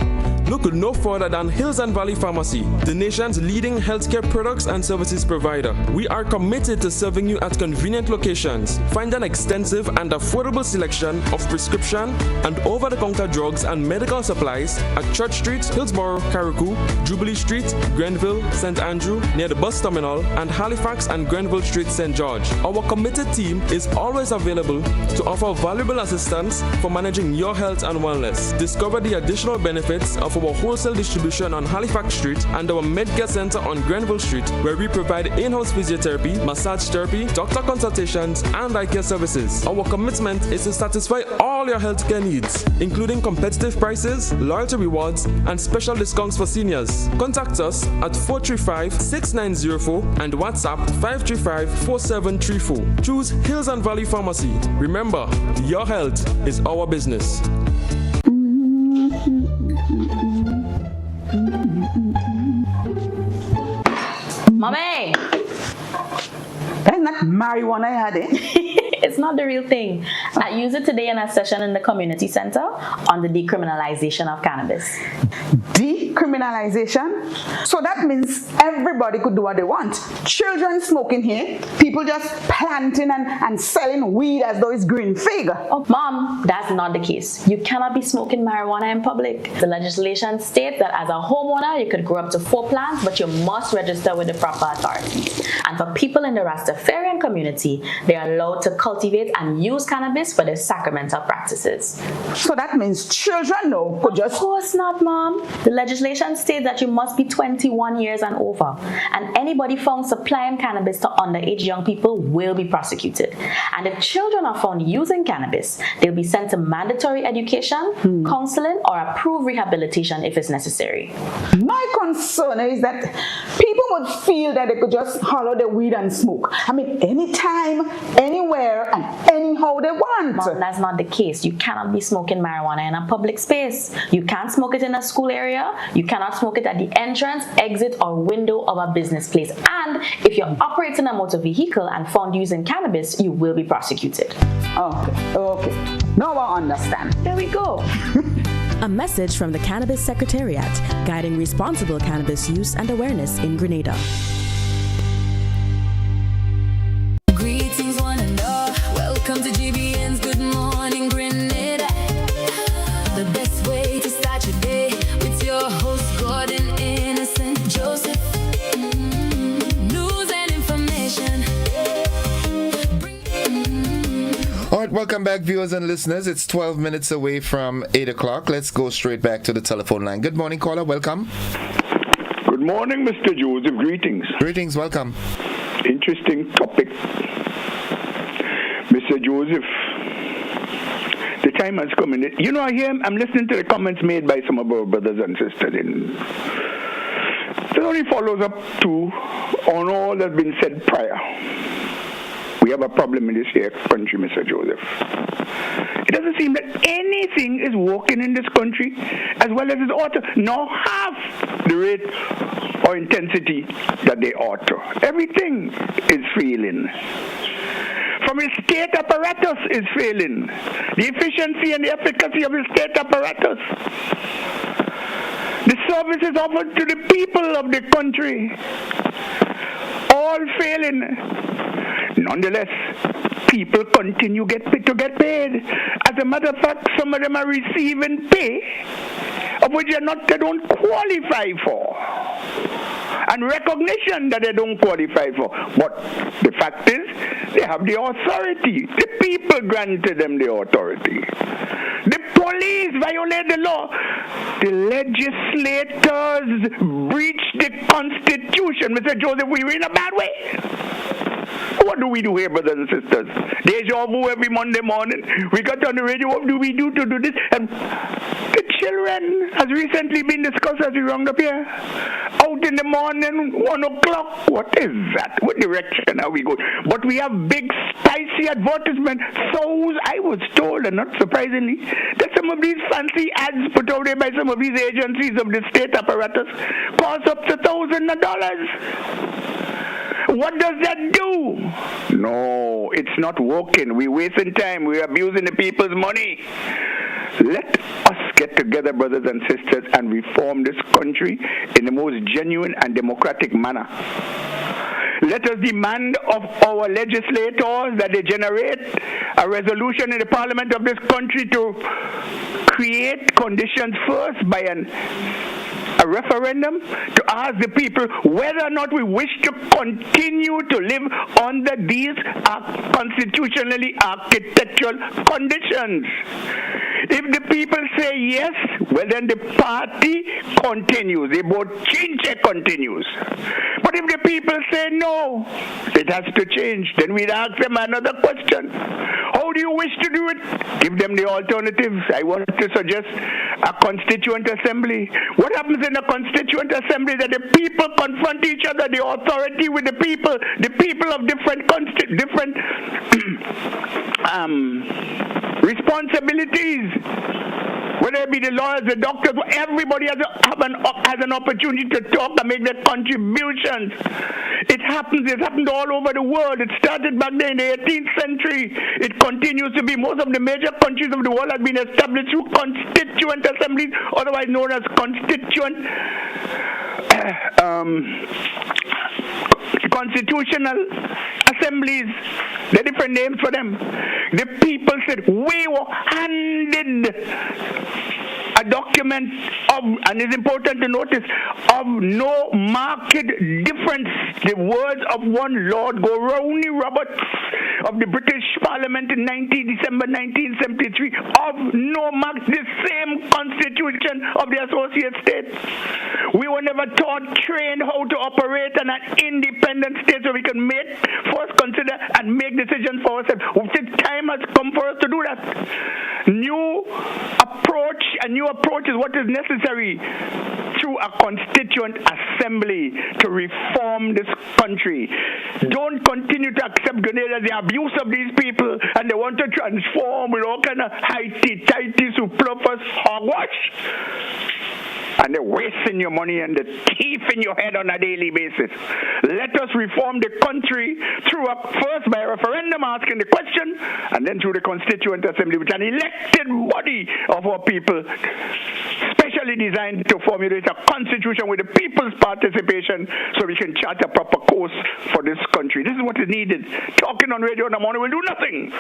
Look no further than Hills and Valley Pharmacy, the nation's leading healthcare products and services provider. We are committed to serving you at convenient locations. Find an extensive and affordable selection of prescription and over-the-counter drugs and medical supplies at Church Street, Hillsborough, Carriacou, Jubilee Street, Grenville, St. Andrew, near the bus terminal, and Halifax and Grenville Street, St. George. Our committed team is always available to offer valuable assistance for managing your health and wellness. Discover the additional benefits of our wholesale distribution on Halifax Street and our Medcare Center on Grenville Street, where we provide in-house physiotherapy, massage therapy, doctor consultations, and eye care services. Our commitment is to satisfy all your healthcare needs, including competitive prices, loyalty rewards, and special discounts for seniors. Contact us at 435-6904 and WhatsApp 535-4734. Choose Hills and Valley Pharmacy. Remember, your health is our business. Mommy! That's not marijuana I had, eh? It's not the real thing. I used it today in a session in the community center on the decriminalization of cannabis. Decriminalization? So that means everybody could do what they want. Children smoking here, people just planting and selling weed as though it's green fig. Oh, Mom, that's not the case. You cannot be smoking marijuana in public. The legislation states that as a homeowner, you could grow up to 4 plants, but you must register with the proper authorities. And for people in the Rastafarian community, they are allowed to cultivate and use cannabis for their sacramental practices. So that means children could just... Of course not, Mom. The legislation states that you must be 21 years and over. And anybody found supplying cannabis to underage young people will be prosecuted. And if children are found using cannabis, they'll be sent to mandatory education, counseling, or approved rehabilitation if it's necessary. My concern is that people would feel that they could just hollow their weed and smoke. I mean, anytime, anywhere, and anyhow they want. Mom, that's not the case. You cannot be smoking marijuana in a public space. You can't smoke it in a school area. You cannot smoke it at the entrance, exit, or window of a business place. And if you're operating a motor vehicle and found using cannabis, you will be prosecuted. Okay. Now I understand. There we go. A message from the Cannabis Secretariat, guiding responsible cannabis use and awareness in Grenada. Greetings, one and all. Welcome to GBN's Good Morning Grenada. The best way to start your day with your host, Gordon Innocent Joseph. News and information. All right, welcome back, viewers and listeners. It's 12 minutes away from 8 o'clock. Let's go straight back to the telephone line. Good morning, caller. Welcome. Good morning, Mr. Joseph. Greetings. Greetings. Welcome. Interesting topic. Mr. Joseph, the time has come. You know, I'm listening to the comments made by some of our brothers and sisters. It only follows up on all that's been said prior. We have a problem in this here country, Mr. Joseph. It doesn't seem that anything is working in this country as well as it ought to, nor half the rate or intensity that they ought to. Everything is failing. From the state apparatus is failing. The efficiency and the efficacy of the state apparatus. The services offered to the people of the country, all failing. Nonetheless, people continue to get paid. As a matter of fact, some of them are receiving pay of which they don't qualify for, and recognition that they don't qualify for. But the fact is, they have the authority. The people granted them the authority. The police violate the law. The legislators breach the Constitution. Mr. Joseph, we're in a bad way. What do we do here, brothers and sisters? Deja vu every Monday morning. We got on the radio. What do we do to do this? And the children has recently been discussed as we round up here. Out in the morning, 1 o'clock. What is that? What direction are we going? But we have big, spicy advertisements. So I was told, and not surprisingly, that some of these fancy ads put out there by some of these agencies of the state apparatus cost up to thousands of dollars. What does that do? No, it's not working. We're wasting time. We're abusing the people's money. Let us get together, brothers and sisters, and reform this country in the most genuine and democratic manner. Let us demand of our legislators that they generate a resolution in the parliament of this country to create conditions first by a referendum to ask the people whether or not we wish to continue to live under these constitutionally architectural conditions. If the people say yes, well then the party continues. The board change continues. But if the people say no, it has to change. Then we'd ask them another question. How do you wish to do it? Give them the alternatives. I want to suggest a constituent assembly. What happens in a constituent assembly? That the people confront each other, the authority with the people of different responsibilities. Whether it be the lawyers, the doctors, everybody has an opportunity to talk and make their contributions. It happened all over the world. It started back there in the 18th century. It continues to be. Most of the major countries of the world have been established through constituent assemblies, otherwise known as constitutional assemblies. There are different names for them. The people said, we were handed a document of, and it's important to notice, of no marked difference. The words of one Lord Goronwy Roberts of the British Parliament in December 1973, of no mark, the same constitution of the Associate States. We were never trained how to operate in an independent state so we can first consider and make decisions for ourselves. The time has come for us to do that. A new approach is what is necessary through a constituent assembly to reform this country. Don't continue to accept Grenada, the abuse of these people, and they want to transform with all kind of highty-tighty, superfluous hogwash. And they're wasting your money and the teeth in your head on a daily basis. Let us reform the country first by a referendum asking the question, and then through the Constituent Assembly, which is an elected body of our people, specially designed to formulate a constitution with the people's participation so we can chart a proper course for this country. This is what is needed. Talking on radio in the morning will do nothing.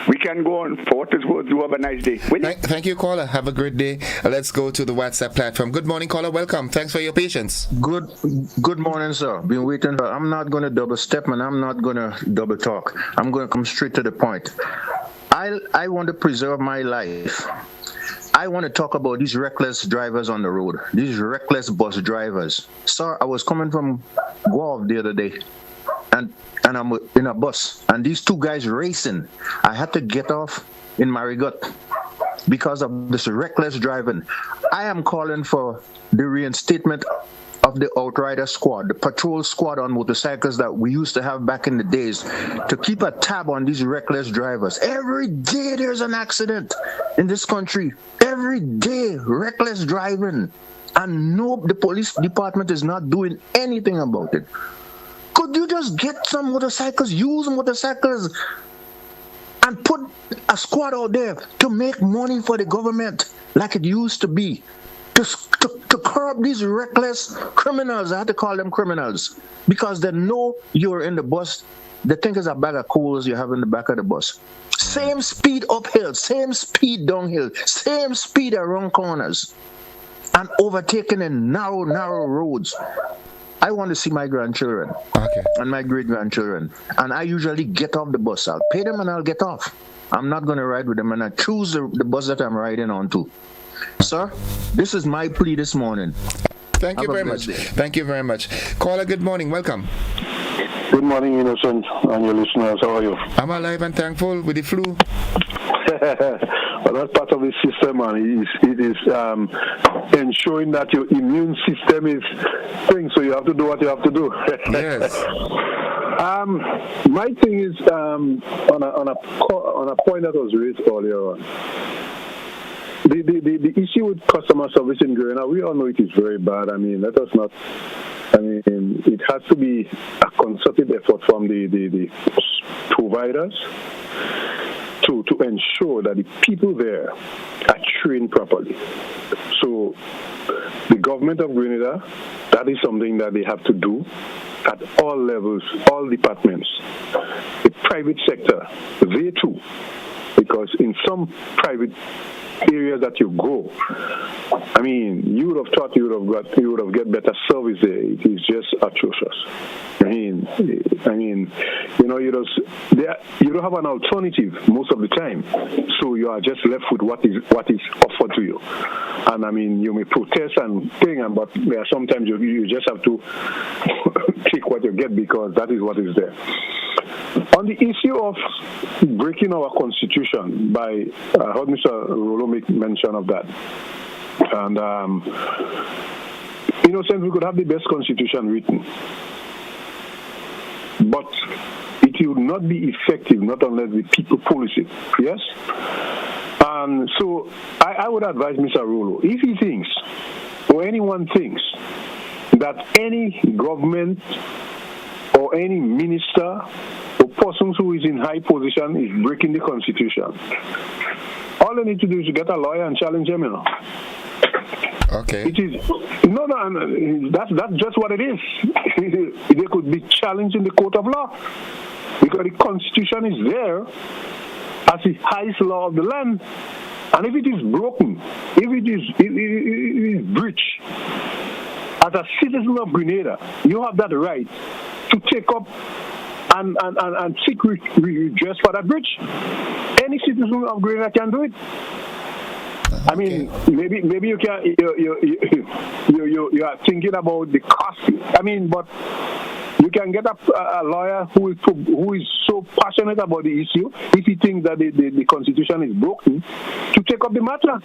We can go on for what is worth. Do have a nice day. Thank you, caller. Have a great day. Let's go to the WhatsApp platform. Good morning, caller. Welcome. Thanks for your patience. Good morning, sir. Been waiting. I'm not going to double step and I'm not going to double talk. I'm going to come straight to the point. I want to preserve my life. I want to talk about these reckless drivers on the road, these reckless bus drivers. Sir, I was coming from Guelph the other day, and I'm in a bus, and these two guys racing. I had to get off in Marigot because of this reckless driving. I am calling for the reinstatement of the outrider squad, the patrol squad on motorcycles that we used to have back in the days, to keep a tab on these reckless drivers. Every day there's an accident in this country. Every day, reckless driving. And the police department is not doing anything about it. Could you just get some motorcycles, use motorcycles, and put a squad out there to make money for the government like it used to be? To curb these reckless criminals. I had to call them criminals because they know you're in the bus. They think it's a bag of coals you have in the back of the bus. Same speed uphill, same speed downhill, same speed around corners, and overtaking in narrow roads. I want to see my grandchildren and my great-grandchildren, and I usually get off the bus. I'll pay them and I'll get off. I'm not going to ride with them, and I choose the bus that I'm riding on to. Sir, this is my plea this morning. Thank you very much. Thank you very much. Caller, good morning. Welcome. Good morning, Innocent, and your listeners. How are you? I'm alive and thankful with the flu. Well, that's part of the system, man. It is ensuring that your immune system is thing, so you have to do what you have to do. Yes. My thing is on a point that was raised earlier on. The issue with customer service in Grenada, we all know it is very bad. I mean, it has to be a concerted effort from the providers to ensure that the people there are trained properly. So the government of Grenada, that is something that they have to do at all levels, all departments. The private sector, they too, because in some private areas that you go, I mean, you would have thought you would have get better service there. It is just atrocious. I mean, you don't have an alternative most of the time, so you are just left with what is offered to you. And I mean, you may protest and thing, but there are sometimes you just have to take what you get because that is what is there. On the issue of breaking our constitution, I heard Mr. Rollo make mention of that. And in a sense, we could have the best constitution written, but it policy would not be effective not unless the people police it. Yes? So I would advise Mr. Rolo, if he thinks, or anyone thinks, that any government or any minister or person who is in high position is breaking the Constitution, all they need to do is to get a lawyer and challenge him, Okay. It is that's just what it is. They could be challenged in the court of law because the Constitution is there as the highest law of the land, and if it is broken, if it is breached, as a citizen of Grenada, you have that right to take up and seek redress for that breach. Any citizen of Grenada can do it. I mean, maybe you can you are thinking about the cost. I mean, but you can get a lawyer who is so passionate about the issue, if he thinks that the Constitution is broken, to take up the matter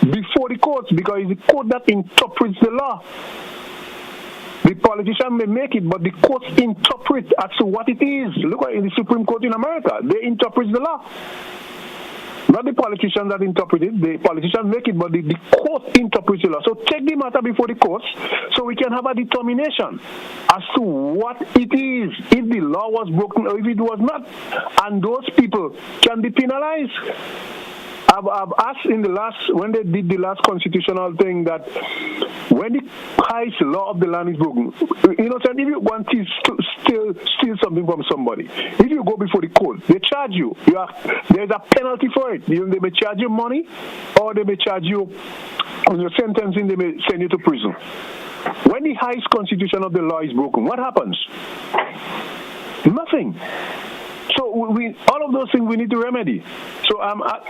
before the courts, because it's the court that interprets the law. The politician may make it, but the courts interpret as to what it is. Look at in the Supreme Court in America, they interpret the law. Not the politicians that interpret it. The politicians make it, but the court interprets the law. So take the matter before the courts so we can have a determination as to what it is, if the law was broken or if it was not. And those people can be penalized. I've asked when they did the last constitutional thing, that when the highest law of the land is broken, if you want to steal something from somebody, if you go before the court, they charge you. There's a penalty for it. They may charge you money, or they may charge you on your sentencing. They may send you to prison. When the highest constitution of the law is broken, what happens? Nothing. So all of those things we need to remedy. So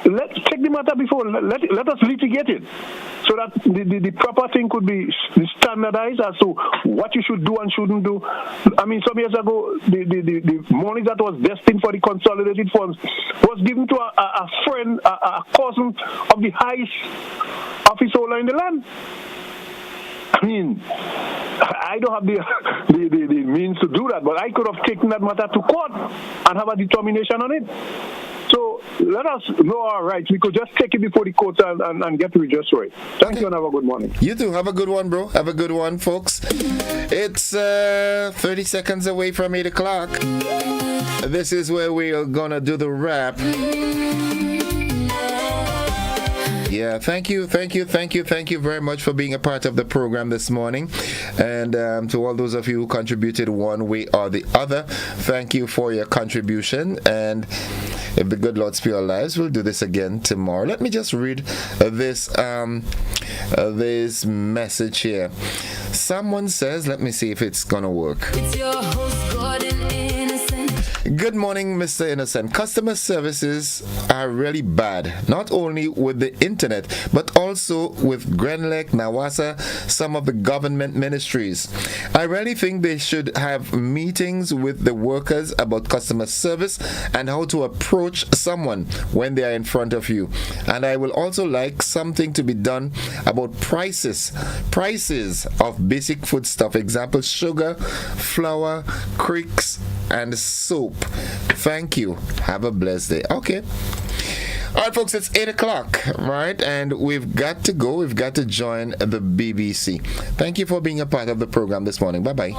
let's take the matter before. Let us litigate it, so that the proper thing could be standardized as to what you should do and shouldn't do. I mean, some years ago, the money that was destined for the consolidated funds was given to a friend, a cousin of the highest office holder in the land. I mean, I don't have the means to do that, but I could have taken that matter to court and have a determination on it. So let us know our rights. We could just take it before the courts and get redress for it. Thank you and have a good morning. You too. Have a good one, bro. Have a good one, folks. It's 30 seconds away from 8 o'clock. This is where we are going to do the wrap. Yeah, thank you very much for being a part of the program this morning. And to all those of you who contributed one way or the other, thank you for your contribution. And if the good Lord spare our lives, we'll do this again tomorrow. Let me just read this message here. Someone says, let me see if it's gonna work. It's your host, Gordon Innocent. Good morning, Mr. Innocent. Customer services are really bad, not only with the internet, but also with Grenlec, Nawasa, some of the government ministries. I really think they should have meetings with the workers about customer service and how to approach someone when they are in front of you. And I will also like something to be done about prices of basic food stuff, example, sugar, flour, creeks, and soap. Thank you. Have a blessed day. Okay. All right, folks, it's 8 o'clock, right? And we've got to go. We've got to join the BBC. Thank you for being a part of the program this morning. Bye-bye.